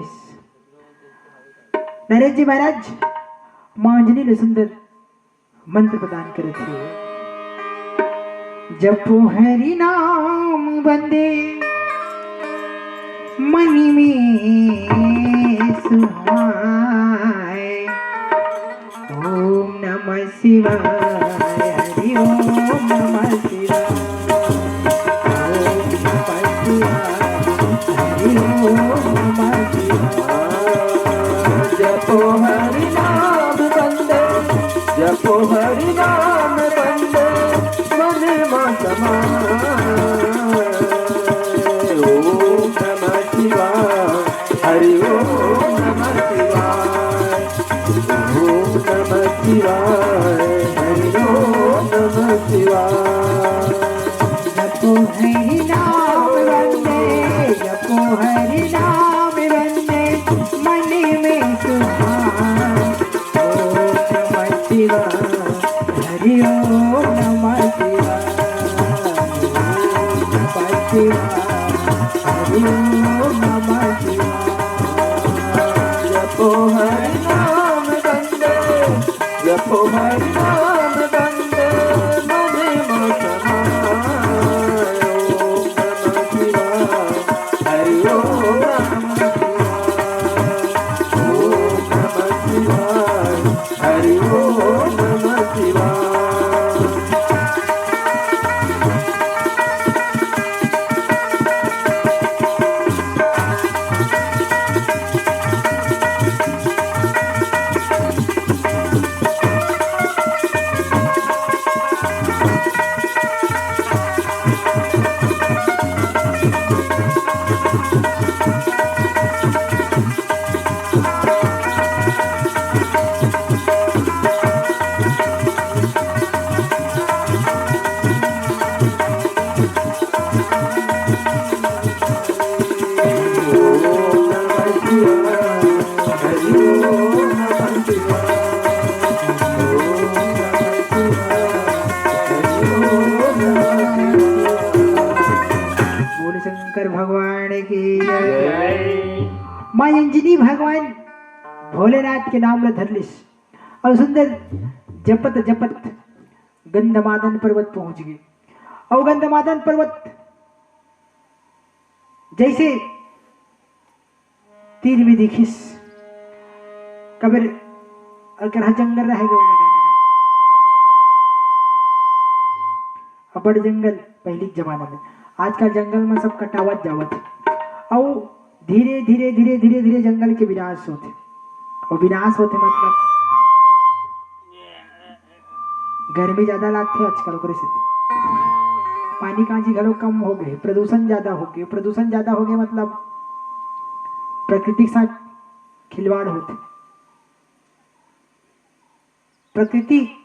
नारद जी महाराज मां अंजनी ने सुंदर मंत्र प्रदान करे थे। जपो हरि नाम बंदे मन में सुहाए, ओम नमः शिवाय, हरि ओम नमः शिवाय, ओम नमः शिवाय, हरि ओम नमः शिवाय। जपो हरि नाम बंदे, जपो हरि नाम बंदे, मन में समाए, ओम नमः शिवाय, हरि ओम नमः शिवाय, ओम नमः शिवाय, हरि ओम नमः शिवाय। जपो हरि नाम बंदे, जपो हरि नाम बंदे, मन में सुहाए, ओम नमः शिवाय, हरि ओम नमः शिवाय, ओम नमः शिवाय, हरि ओम नमः शिवाय। जपो हरि नाम बंदे, जपो हरि नाम बंदे, मन में समाए, ओम नमः शिवाय, हरि ओम नमः शिवाय, ओम नमः शिवाय, हरि ओम नमः शिवाय। बोल शंकर भगवान की जय। मां अंजनी भगवान भोलेनाथ के नाम ला धरलिस और सुंदर जपत जपत गंधमादन पर्वत पहुंच गए। और गंधमादन पर्वत जैसे तीर में दिखिस कबर अगर जंगल रहेगा बड़ जंगल पहले जमाना में, आजकल जंगल में सब कटावत जावत और धीरे धीरे धीरे धीरे धीरे जंगल के विनाश होते, और विनाश होते मतलब गर्मी ज्यादा लगती है आजकल, ओकरे से पानी कांजी घलो कम हो गए, प्रदूषण ज्यादा हो गए, प्रदूषण ज्यादा हो गए मतलब प्रकृति के साथ खिलवाड़ होते, प्रकृति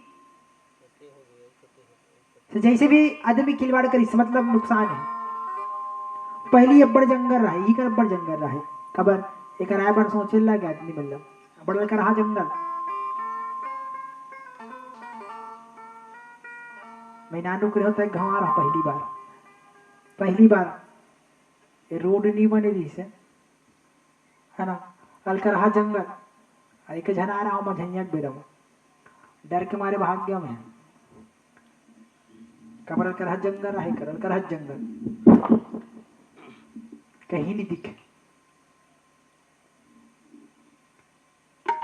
तो जैसे भी आदमी खिलवाड़ करी मतलब नुकसान है। पहली अब्बड़ जंगल रहा, ही कर अब्बड़ जंगल रहा खबर एक राय बड़ सोचे लगे आदमी मतलब बड़ कर रहा जंगल। मैं नानू करे होता है गाँव रहा पहली बार ये रोड नहीं बने दी से है ना, कल कर रहा जंगल एक जना रहा हूँ झंझट बेरा डर के मारे भाग गया मैं, कमरल कर जंगल रहा करल कर जंगल कहीं नहीं दिखे।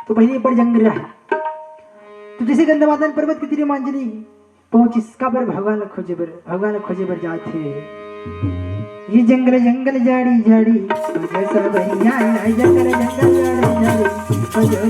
तो पहले पर जंगल रहा, तो जैसे गंधमादन पर्वत की तीर अंजनी पहुंची, इसका पर भगवान खोजे बर जाते ये जंगल जंगल झाड़ी झाड़ी बजे सबरिया लाई जंगल जंगल झाड़ी झाड़ी बजे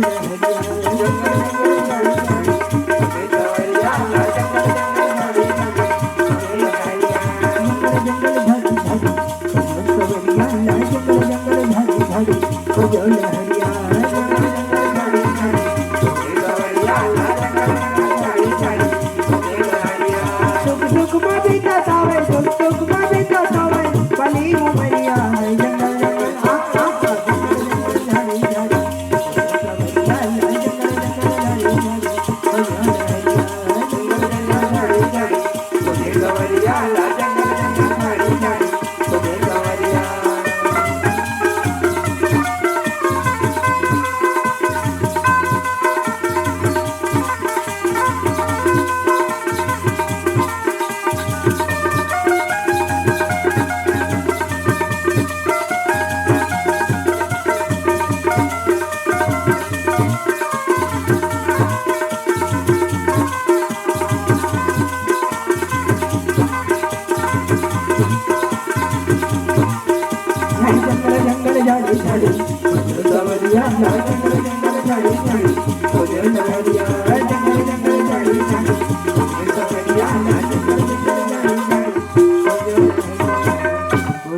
लहरिया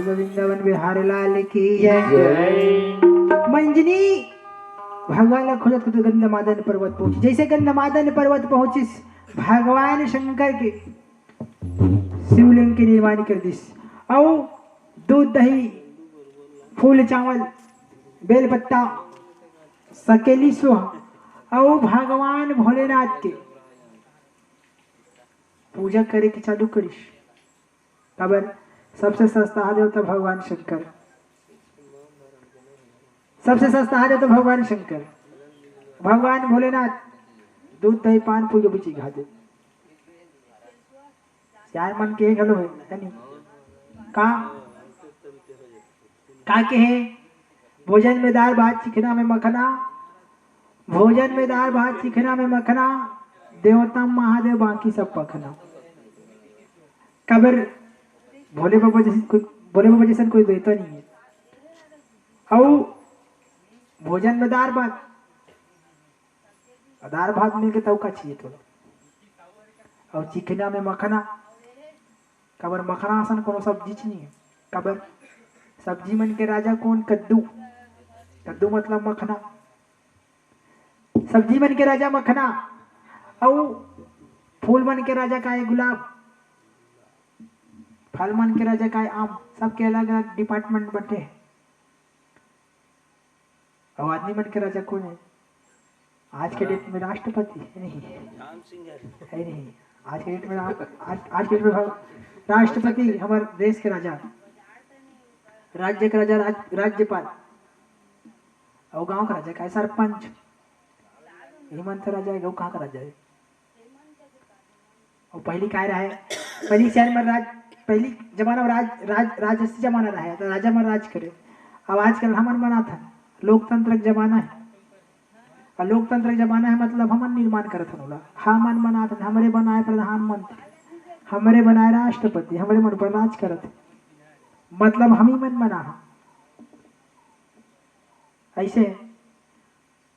वृंदावन बिहार लाल की जय। मंजनी भगवान खोजत तो गंधमादन पर्वत पहुंची। जैसे गंधमादन पर्वत पहुंचिस भगवान शंकर के शिवलिंग के निर्माण कर दिस और दूध दही फूल चावल बेलपत्ता सकेली सोहा और भगवान भोलेनाथ के पूजा करे के चालू करिस। खबर सबसे सस्ता देवता भगवान शंकर, सबसे सस्ता देवता भगवान शंकर। भगवान भोलेनाथ दूध दही पान फूल बिची खा दे यार मन के गलो है नहीं का के है भोजन में दाल भात चिकना में मखना, भोजन में दाल भात चिकना में मखना, देवता महादेव बाकी सब पखना। कबर भोले बाबा जैसे कोई देता नहीं है। और भोजन में दाल भात मिल के तो का चाहिए थोड़ा। और चिकना में मखना, कबर मखना आसन कोनो सब्जी चाहिए। कबर सब्जी मन के राजा कौन? कद्दू। कद्दू मतलब मखना। सब्जी मन के राजा मखना। और फूल मन के राजा का है गुलाब, फल मन के राजा का है आम। सबके अलग अलग डिपार्टमेंट बटे हैं। और आदमी मन के राजा कौन है? आज के डेट में राष्ट्रपति नहीं है नहीं। आज के डेट में राष्ट्रपति हमारे देश के राजा, राज्य का राजा राज्यपाल, और गांव का राजा का है सरपंच। हेमंत राजा है, गाँव कहाँ का राजा है? और पहली काय रहा है, पहली शहर में पहली जमाना में राजसी जमाना रहा है तो राजा में राज करे। अब आजकल हमन बना था लोकतंत्र जमाना है। और लोकतंत्र जमाना है मतलब हमन निर्माण करत हन। हमन बना था, हमरे बनाए प्रधानमंत्री, हमरे बनाए राष्ट्रपति, हमरे मन पर राज करत, मतलब हम ही मन बना। ऐसे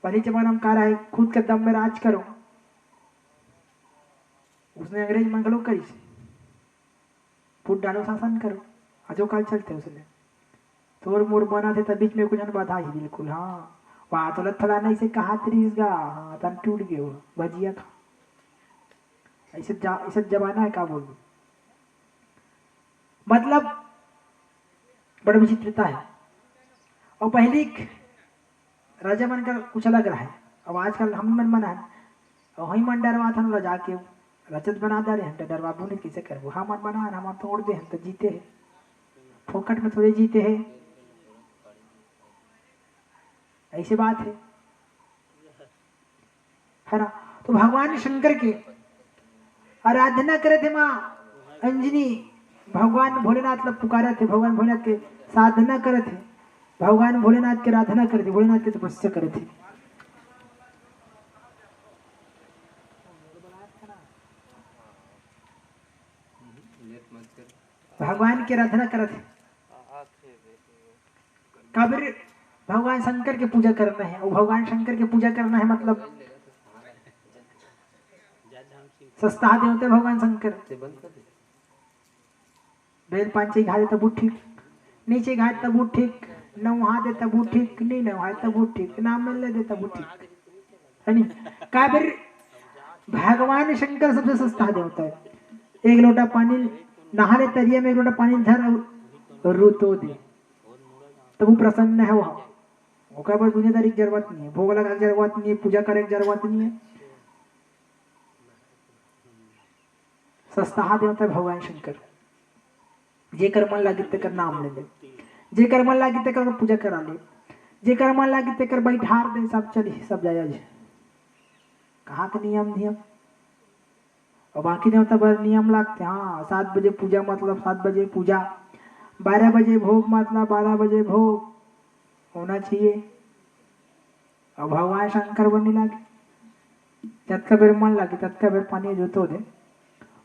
पहले जमाना में कह रहा है खुद के दम में राज करो। उसने अंग्रेज मंगलो करी से फूट डालो शासन करो, अजो काल चलते उसने तोर मोर बना थे तब बीच में कुछ बाधा ही बिल्कुल। हाँ वहां तो लथड़ा नहीं से कहा त्रिसगा, हाँ तन टूट गए वो भजिया खा। ऐसे जमाना है का बोल, मतलब बड़ा विचित्रता है। और पहले राजा मन का कुछ अलग रहा है। अब आजकल हम मन बना है और वही मन डरवा था ना जाके रचत बना दे रहे हैं। डरवाबू ने कैसे करबो? हम मन बना हम तोड़ दे, हम तो जीते हैं, फोकट में थोड़े जीते हैं। ऐसी बात है ना। तो भगवान शंकर के आराधना करे थे माँ अंजनी, भगवान भोलेनाथ लोग पुकारे थे, भगवान भोलेनाथ के साधना करे थे, भगवान भोलेनाथ की आराधना करे थे, भोलेनाथ की तपस्या करे थे। भगवान की आराधना करे थे। काबिर भगवान शंकर की पूजा करना है, और भगवान शंकर की पूजा करना है मतलब सस्ता देवते भगवान शंकर। बेल पांचे घाटे तब ठीक, नीचे घाट तब ठीक, नवहा दे तब ठीक, नहीं नवहा तब ठीक, नाम मिल दे तब ठीक है नहीं। काबिर भगवान शंकर सबसे सस्ता देवता है। एक लोटा पानी नहा ले तरिया में, एक लोटा पानी धर और रुतो दे तो वो प्रसन्न है। वो काबिर दुनियादारी की जरूरत नहीं है, भोग लगा की जरूरत नहीं है, पूजा करे की जरूरत नहीं है। सस्ता देवता है भगवान शंकर। जे कर मन लागे तेकर नाम ले ले, जे कर मन लागे तेकर पूजा करा ले, जे कर मन लागे तेकर बैठार दे, सब चली सब जायज। कहाँ का नियम नियम और बाकी देवता पर नियम लगते। हाँ 7 बजे पूजा मतलब 7 बजे पूजा, 12 बजे भोग मतलब 12 बजे भोग होना चाहिए। और भगवान शंकर बनने लगे, तत्का बेर मन लगे तत्का बेर पानी जोतो दे,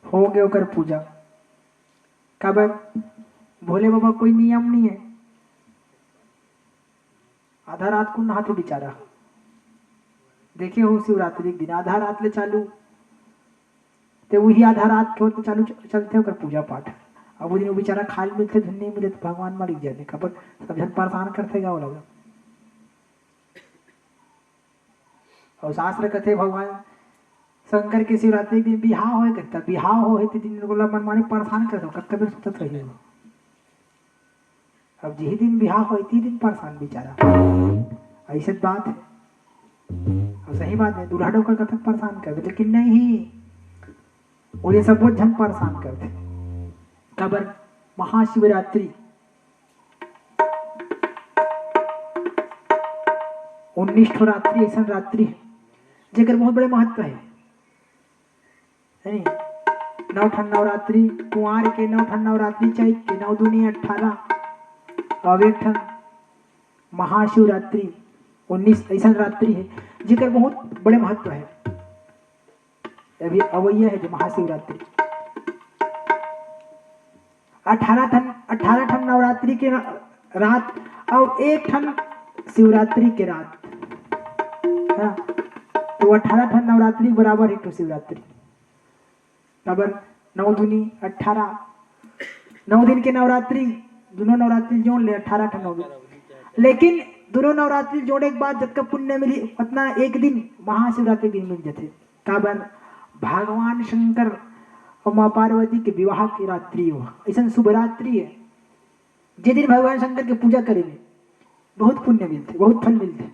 हो गए होकर पूजा। काबर भोले बाबा कोई नियम नहीं है। आधा रात को नहाते बेचारा, देखे हो शिवरात्रि के दिन आधा रात ले चालू, तो वही आधा रात के होते चालू चलते होकर पूजा पाठ। अब वो दिन वो बेचारा खाल मिलते धन नहीं मिले तो भगवान मर जाने का, पर सब जन परेशान करते गाँव लगा। और शास्त्र कहते भगवान शंकर के शिवरात्रि के दिन बिहाव हो करता, बिहाव हो दिन मन माने परेशान कर दो, कभी सुतत रही हो। अब जिही दिन बिहाव हो दिन परेशान बेचारा, ऐसे बात है। और सही बात है, दूल्हा डोकर कथक परेशान कर दे, लेकिन नहीं वो ये सब बहुत जन परेशान करते। कबर महाशिवरात्रि 19 रात्रि ऐसा रात्रि है जेकर बहुत बड़े महत्व है। 9 ठन नवरात्रि, कुंवार के 9 ठन नवरात्रि, चैत के 9 दूनी 18, और एक ठन महाशिवरात्रि 19 ऐसा रात्रि है जेकर बहुत बड़े महत्व है। अभी अवैया है जो महाशिवरात्रि 18 ठन नवरात्रि के रात और 1 ठन शिवरात्रि के रात, हाँ तो 18 ठन नवरात्रि बराबर है तो शिवरात्रि। बराबर 9 दूनी 18, 9 दिन के नवरात्रि, दोनों नवरात्रि जोड़ ले 18 ठन हो गए। लेकिन दोनों नवरात्रि जोड़े के बाद जब पुण्य मिली उतना एक दिन महाशिवरात्रि दिन मिल जाते। काबर भगवान शंकर और माँ पार्वती के विवाह की रात्रि हो, ऐसा शुभ रात्रि है। जिस दिन भगवान शंकर की पूजा करेंगे बहुत पुण्य मिलते, बहुत फल मिलते।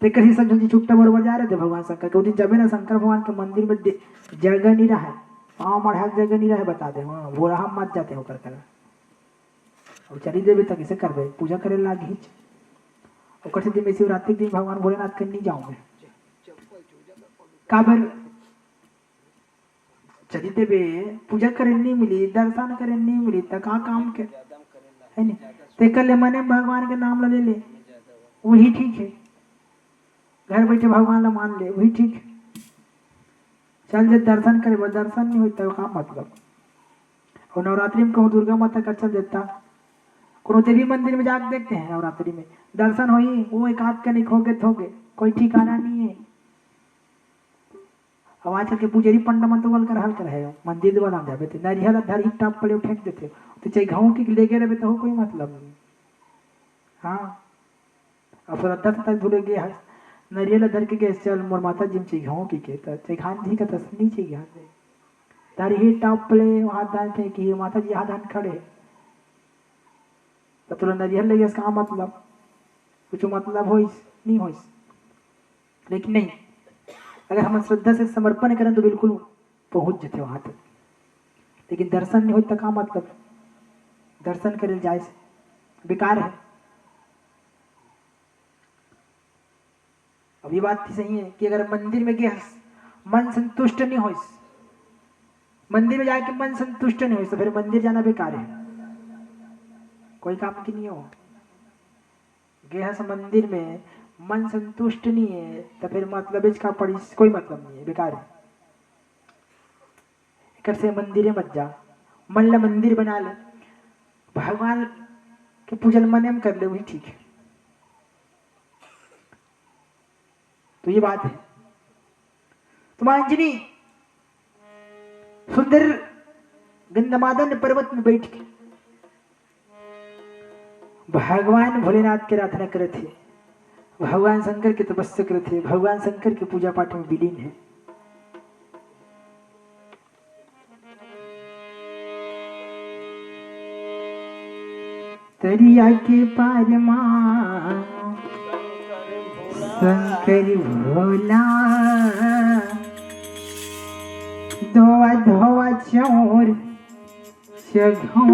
तो कहीं सब जन छुट्टा बरोबर जा रहे थे भगवान शंकर के, उस दिन जब ना शंकर भगवान के मंदिर में जगह नहीं रहा है, हाँ मढ़ा जगह नहीं रहा बता दे, हाँ वो रहा मत जाते होकर कर और चली देवी तक इसे कर दे पूजा करे लागी। और दिन में शिवरात्रि दिन भगवान भोलेनाथ के नहीं जाऊंगे। काबर चली देवे पूजा करे नहीं मिली, दर्शन करे नहीं मिली, तो कहाँ काम के है नहीं। ते कर ले मने भगवान के नाम ले ले, वही ठीक है। घर बैठे भगवान ला मान ले, वही ठीक है। चल जे दर्शन करे, दर्शन नहीं होता है काम मतलब। और नवरात्रि में कहूँ दुर्गा माता का चल देता, कोनो देवी मंदिर में जाकर देखते हैं नवरात्रि में दर्शन होई, वो एक हाथ का नहीं खोगे थोगे, कोई ठिकाना नहीं है। अब आजकल के पुजारी पंडा मन तो बोल कर हल कर है मंदिर बना जाबे थे, नारियल धर ही टाप पड़े फेंक देते, तो चाहे गाँव की लेके रहे तो हो कोई मतलब नहीं। हाँ अब श्रद्धा तक भूले गए है, नारियल धर के गए चल मोर माता जिम चाहिए गाँव की के तो खान जी का तस्नी चाहिए हाँ से धर ही टाप पड़े हाथ दान थे कि माता जी हाथ दान खड़े, तो तुरंत नारियल लगे इसका मतलब कुछ मतलब हो नहीं हो। लेकिन नहीं, अगर हम श्रद्धा से समर्पण करें तो बिल्कुल पहुंच जाते वहां तक। लेकिन दर्शन नहीं होता का मतलब, दर्शन करे जाए से बेकार है। अब ये बात सही है कि अगर मंदिर में गए मन संतुष्ट नहीं हो, मंदिर में जाके मन संतुष्ट नहीं हो तो फिर मंदिर जाना बेकार है, कोई काम की नहीं हो। गए मंदिर में मन संतुष्ट नहीं है तो फिर मतलब इसका पड़ी कोई मतलब नहीं है, बेकार है। एक से मंदिर मत जा, मन ला मंदिर बना ले, भगवान कि पूजन मने में कर ले वही ठीक है। तो ये बात है। तो मां अंजनी सुंदर गंधमादन पर्वत में बैठ के भगवान भोलेनाथ की आराधना करे थे, भगवान शंकर की तपस्या करे थे, भगवान शंकर की पूजा पाठ में विलीन है। तरिया के पार मां शंकर भोला, धोआ धोआ चोर चघो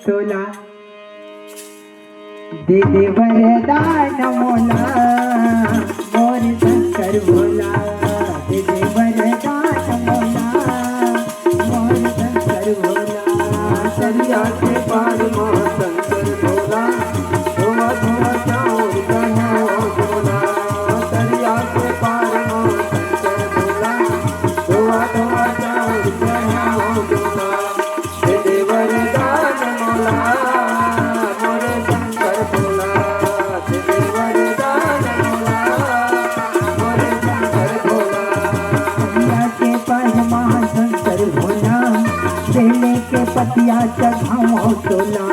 तोला, दे दे वरदान मोला मोर शंकर भोला, दे दे वरदान मोला मोर शंकर भोला। दरिया के पार मां शंकर भोला, धोआ धोआ चाउर चढ़ाओ भोला। दरिया के पार मां शंकर भोला, धोआ धोआ चाउर चढ़ाओ भोला। दे दे वरदान मोला मोर शंकर भोला, दे दे वरदान मोला मोर शंकर भोला। दरिया के पार मां शंकर भोला, बेले के पतिया चढ़ाओ तोला,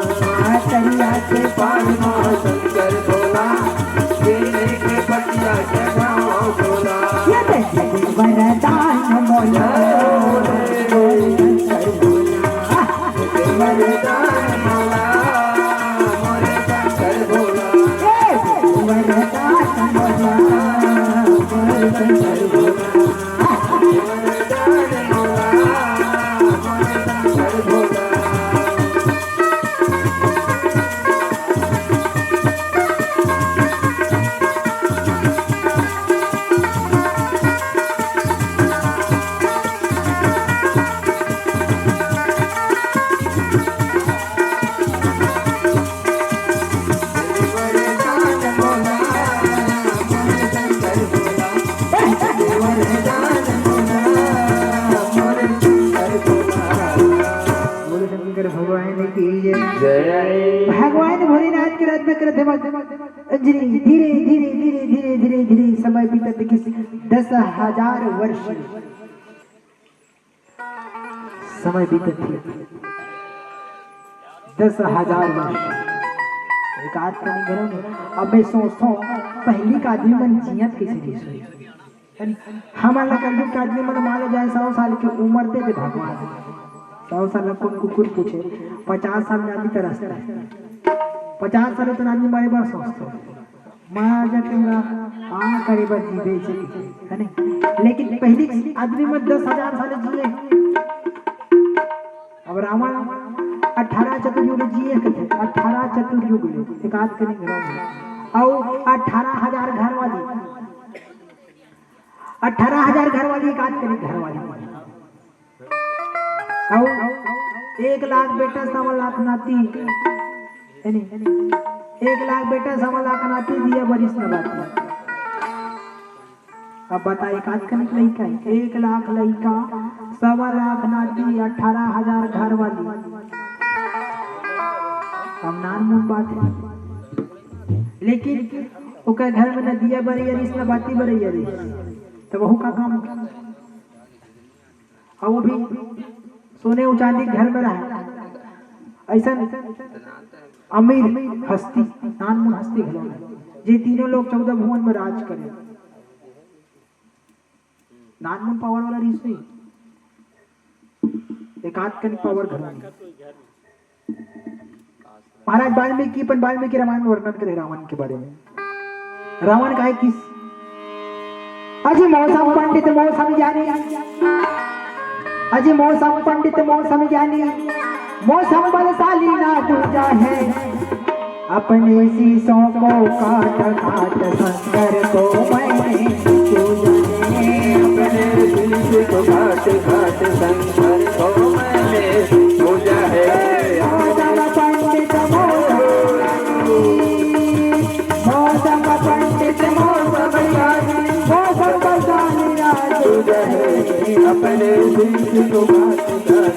दरिया के पार मां शंकर भोला, केले के पतिया चढ़ाओ भोला। वरदान मोला शंकर भोला, वरदान मोला मोरे शंकर भोला, वरदान मोला मोर शंकर भोला। वरदान मोला मोरे शंकर भोला। भगवान भोलेनाथ के रात में करते अंजलि धीरे धीरे धीरे धीरे धीरे धीरे समय बीतत किस 10,000 वर्ष समय बीतत थी। 10,000 वर्ष एक आध का नहीं करेंगे। अब मैं सो पहली का आदमी मन जियत कैसे नहीं सोई। हमारा कल का आदमी मन मान लो जाए 100 साल की उम्र दे भगवान 100 साल को कुकुर पूछे 50 साल में आदमी तरस 50 साल तो आदमी बड़े बार सोचते माँ जाके आ करे बार जीवे है नहीं। लेकिन पहली आदमी में 10,000 साल जिए। अब रावण 18 चतुर्युग जिए थे। 18 चतुर्युग एक आध करेंगे और 18,000 घर वाली 18,000 घर वाली एक आध करेंगे घर वाली और 1 लाख बेटा 1.25 लाख नाती 1 लाख बेटा 1.25 लाख नाती दिया बरिस न बात। अब बता एक आध कनिक लड़का 1 लाख लड़का 1.25 लाख नाती 18,000 घर वाली। हम नानमुन बात है लेकिन ओकर घर में न दिया बरियरिस न बाती बरियरिस तो वहू का काम और वो भी सोने चांदी घर में रहा। ऐसा अमीर हस्ती नानमुन हस्ती खिलौना जे तीनों लोग 14 भुवन में राज करे। नानमुन पावर वाला रीस एक आध कन पावर घर महाराज वाल्मीकि पर वाल्मीकि रामायण में वर्णन करे रावण के बारे में। रावण का है किस अजी मौसम पंडित मौसम जाने अजी मौसम पंडित मौसम ज्ञानी मौसम बलशाली ना दूजा है। अपने शीशों को काट काट शंकर को मैंने अपने शीश को काट काट शंकर को मैंने पूजा है। मौसम पंडित मौसम पंडित मौसम ज्ञानी मौसम बलशाली ना दूजा है। अपने शीश को काट काट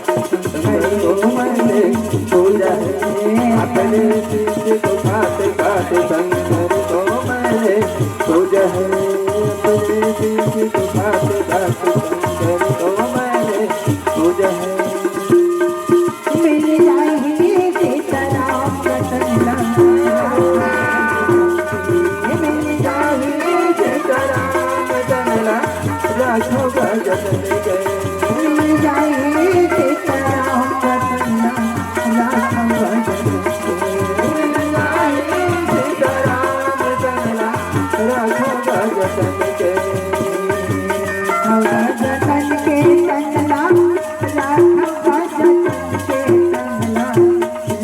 शंकर को मैंने पूजा है। अपने दुखात शंकर को मैंने तुझ है अपने दिल की दुखात दात शंकर को मैंने तुझ है मिल जाए सीताराम रतन मिल जाए सीताराम जनला राघव जतन गए मिल जाए सीताराम रतन राघव सीताराम जनला राघव जतन गए जतन के तनला राघव जतन के तनला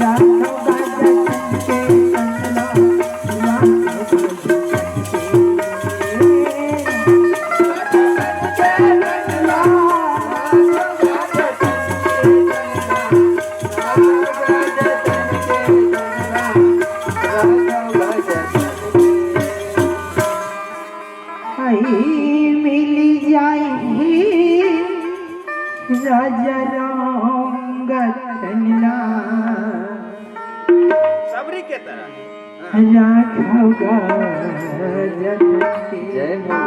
राघव जतन के तनला मिल जाए राजा राम गतनला सबरी के तरह राघव जतन के जय हो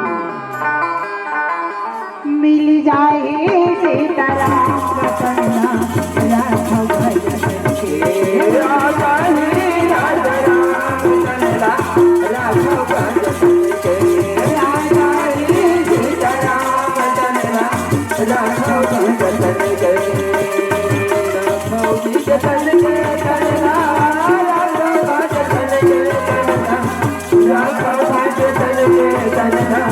मिल जाए सीताराम रतनला राघव जतन के राजा ही राजा राम जनला राघव जतन के राजा ही सीताराम जनला राघव जतन के राघव जी जतन के जनला राघव जतन के जनला राघव जतन के जनला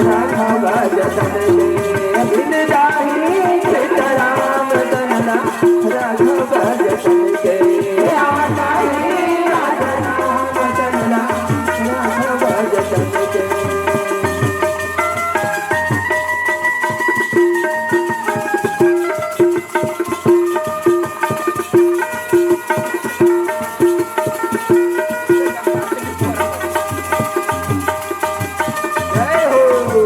राघव जतन के बिन जाहि सीताराम जनला राघव जतन के राजा ही राजा राम जनला राघव जतन के जय हो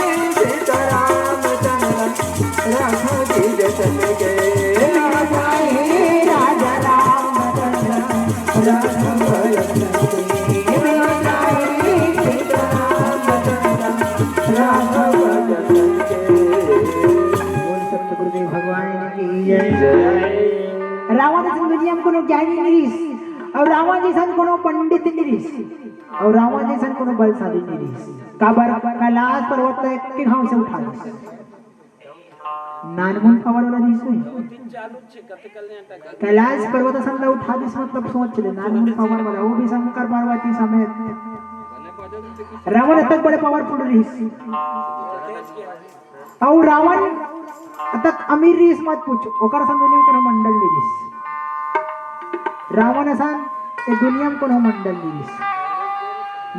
सीताराम जनला राघव जी जतन के राजा हे राजा राम रतनला राघव जतन के राजा हे सीताराम रतनला राघव जतन के बोल सत्य गुरुदेव भगवान की जय रावण सन दुनिया में कोनो ज्ञानी निरीस और रावण जैसन कोनो पंडित निरीस और रावण जैसन कोनो बलशाली निरीस काबर कैलाश पर्वत के घाव से उठा दे नानमुन पावर वाला रिस कैलाश पर्वत सन उठा दिस मतलब सोच ले नानमुन पावर वाला वो भी शंकर पार्वती समेत रावण तक बड़े पावरफुल रिस और रावण तक अमीर रिस मत पूछो ओकर सन दुनिया में कोनो मंडल नहीं रिस रावण असान ए दुनिया में कोनो मंडल नहीं रिस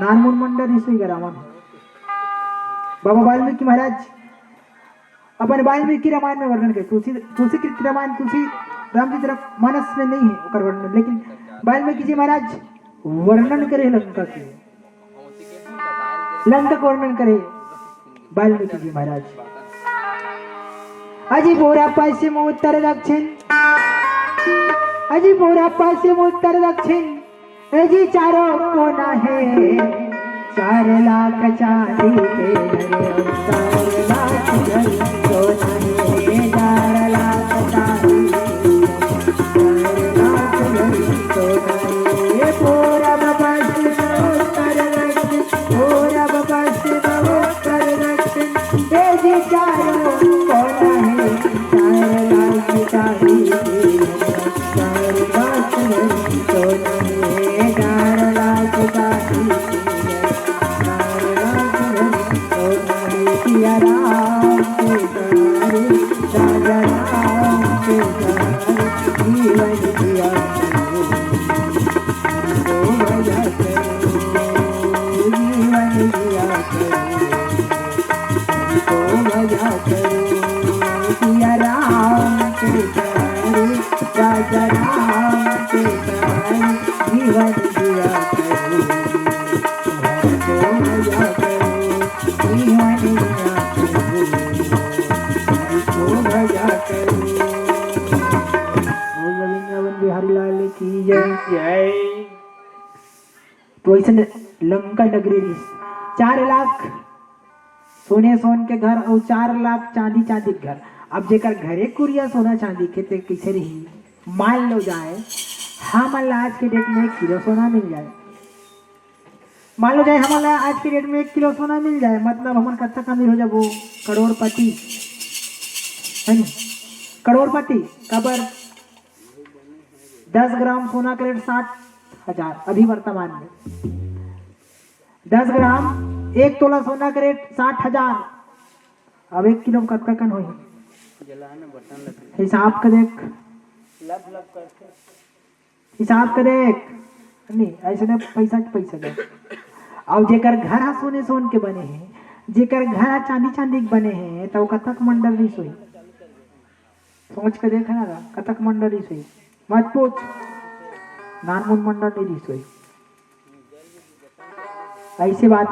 नानमुन मंडल रिस ही रावण बाबा वाल्मीकि महाराज अपन वाल्मीकि रामायण में वर्णन करे तुलसी कृत रामायण तुलसी राम जी तरफ मानस में नहीं है ओकर वर्णन लेकिन वाल्मीकि जी महाराज वर्णन करे लंका के लंका का वर्णन करे वाल्मीकि जी महाराज अजी पूरा पश्चिम उत्तर दक्षिण अजी पूरा पश्चिम उत्तर दक्षिण अजी चारों कोना है 4 लाख चांदी के नरे 4 लाख घड़ी सोना है 4 लाख चांदी के 4 लाख घड़ी सोना है पूरब पश्चिम उत्तर दक्षिण पूरब पश्चिम उत्तर दक्षिण ये जी चारों कोना है 4 लाख चांदी के 4 लाख घड़ी सोना है 4 लाख चांदी के राम के सारे राजा राम के सारे जीवन दिया तो भजा करो जीवन दिया तो भजा करो किया राम के सारे राजा राम के सारे जीवन दिया तो भजा करो जीवन दिया भजा करो जय जय तो ऐसे लंका नगरी रही 4 लाख सोने सोन के घर और 4 लाख चांदी चांदी के घर। अब जेकर घरे कुरिया सोना चांदी के ते कैसे रही। मान लो जाए हमारा आज के डेट में 1 किलो सोना मिल जाए। मान लो जाए हमारा आज के डेट में 1 किलो सोना मिल जाए, मतलब हमारे कच्चा कमी हो जाए वो करोड़पति है नी। करोड़पति कबर 10 ग्राम सोना का रेट 60,000 अभी वर्तमान में। 10 ग्राम 1 तोला सोना का रेट 60,000। अब 1 किलो कत्ता कन हो हिसाब कर देख, हिसाब कर देख नहीं ऐसे ना पैसा पैसा दे। अब जेकर घर सोने सोन के बने हैं, जेकर घर चांदी चांदी के बने हैं तो कतक मंडल नहीं सोई। सोच के देख ना कतक मंडल नहीं सोई, मत पूछ नानमुन मंडल नहीं सोई। ऐसी बात